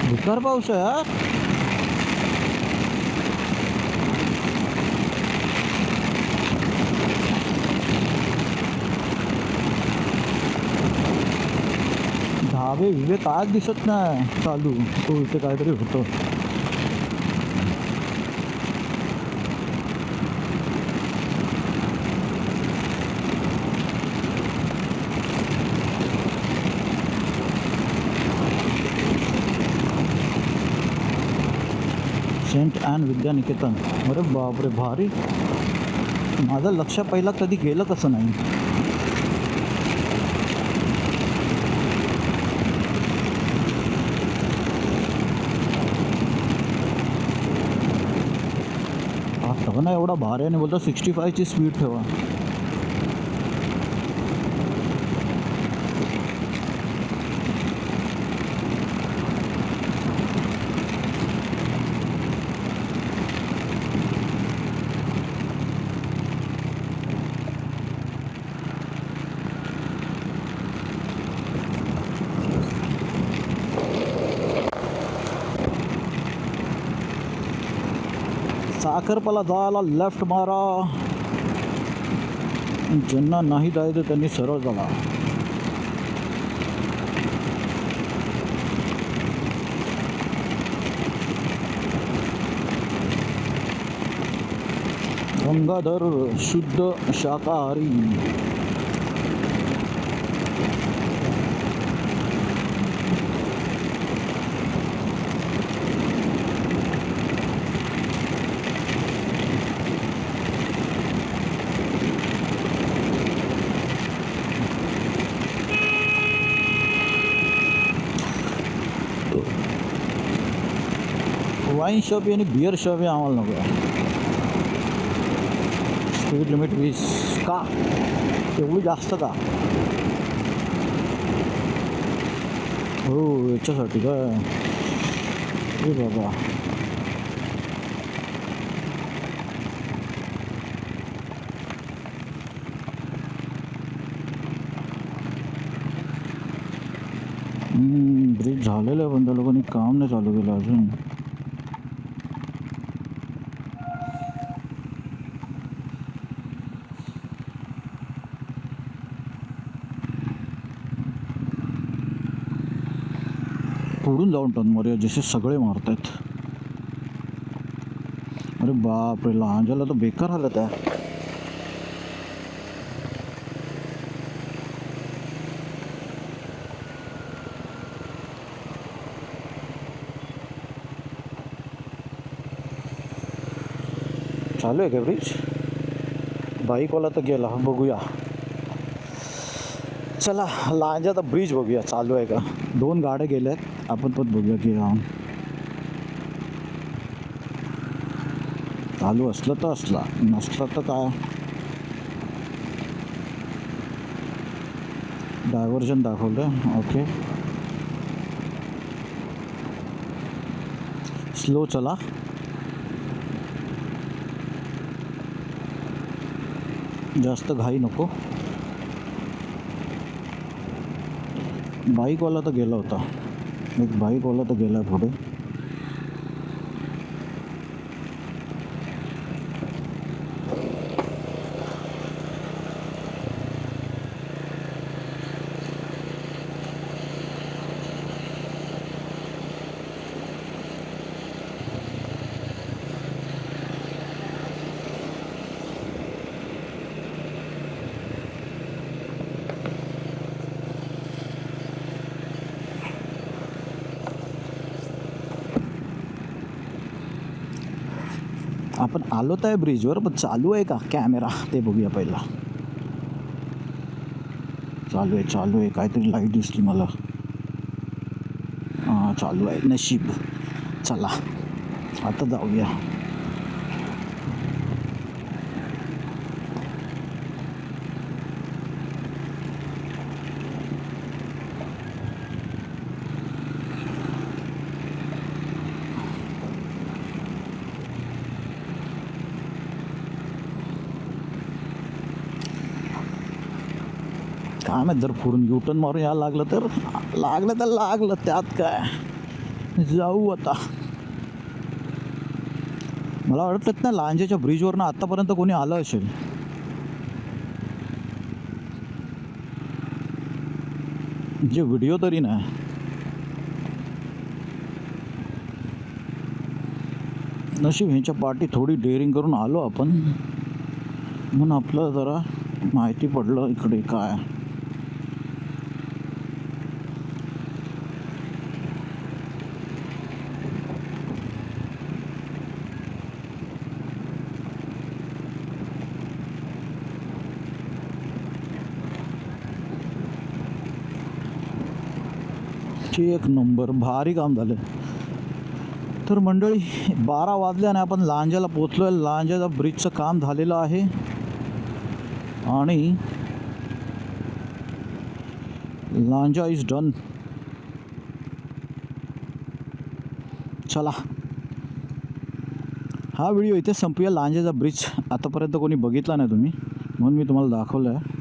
बेकार पाऊस आहे यार. धाबे विवे काय दिसत नाही चालू. तो इथे काहीतरी होतं. सेंट ॲन विद्यानिकेतन. अरे बापरे, भारी. माझं लक्ष पहिला कधी गेलं कसं नाही. आता ना एवढा भारी आहे. बोलतो 65ची स्पीड ठेवा. साखरपाला जायला लेफ्ट मारा. ज्यांना नाही जायचं त्यांनी सरळ झाला. गंगाधर शुद्ध शाकाहारी. वाईन शॉप आणि बिअर शॉप हे आम्हाला नको आहे. स्पीड लिमिट 20 का? एवढी जास्त का? हो, याच्यासाठी काय? हे बाबा, ब्रिज झालेलं आहे पण त्या लोकांनी काम नाही चालू केलं अजून. पुढून जाऊन टर्न मारूया, जसे सगळे मारत आहेत. अरे बापरे, लांजाला तर बेकार हालत आहे. चालू आहे का ब्रिज? बाईकवाला तर गेला, बघूया. चला, लांजाचा ब्रिज बघूया चालू आहे का. 2 गाड्या गेल्यात, आपण पण बघूया की राहून चालू असलं तर असला, नसलं तर काय. डायव्हर्जन दाखवलं. ओके, स्लो चला. जास्त घाई नको. बाईकवाला तर गेला होता, एक बाईकवाला तर गेला पुढे. आपण आलो तर आहे ब्रिजवर, पण चालू आहे का कॅमेरा ते बघूया पहिला. चालू आहे, चालू आहे. काहीतरी लाईट दिसली मला. चालू आहे. नशीब. चला आता जाऊया. काय माहीत, जर पुढून युटर्न मारून यायला लागलं त्यात काय. जाऊ आता. मला वाटत ना लांजेच्या ब्रिजवरनं आत्तापर्यंत कोणी आलं असेल. म्हणजे व्हिडिओ तरी नाही. नशीब ह्यांच्या पाठी थोडी डेअरिंग करून आलो आपण, म्हणून आपलं जरा माहिती पडलं इकडे काय. एक नंबर, भारी काम झालं. तर मंडळी 12 वाजले आणि आपण लांजाला पोचलो आहे. लांजाचा ब्रिजचं काम झालेलं आहे आणि लांजा इज डन. चला हा व्हिडिओ इथे संपूया. लांजाचा ब्रिज आतापर्यंत कोणी बघितला नाही तुम्ही, म्हणून मी तुम्हाला दाखवलं आहे.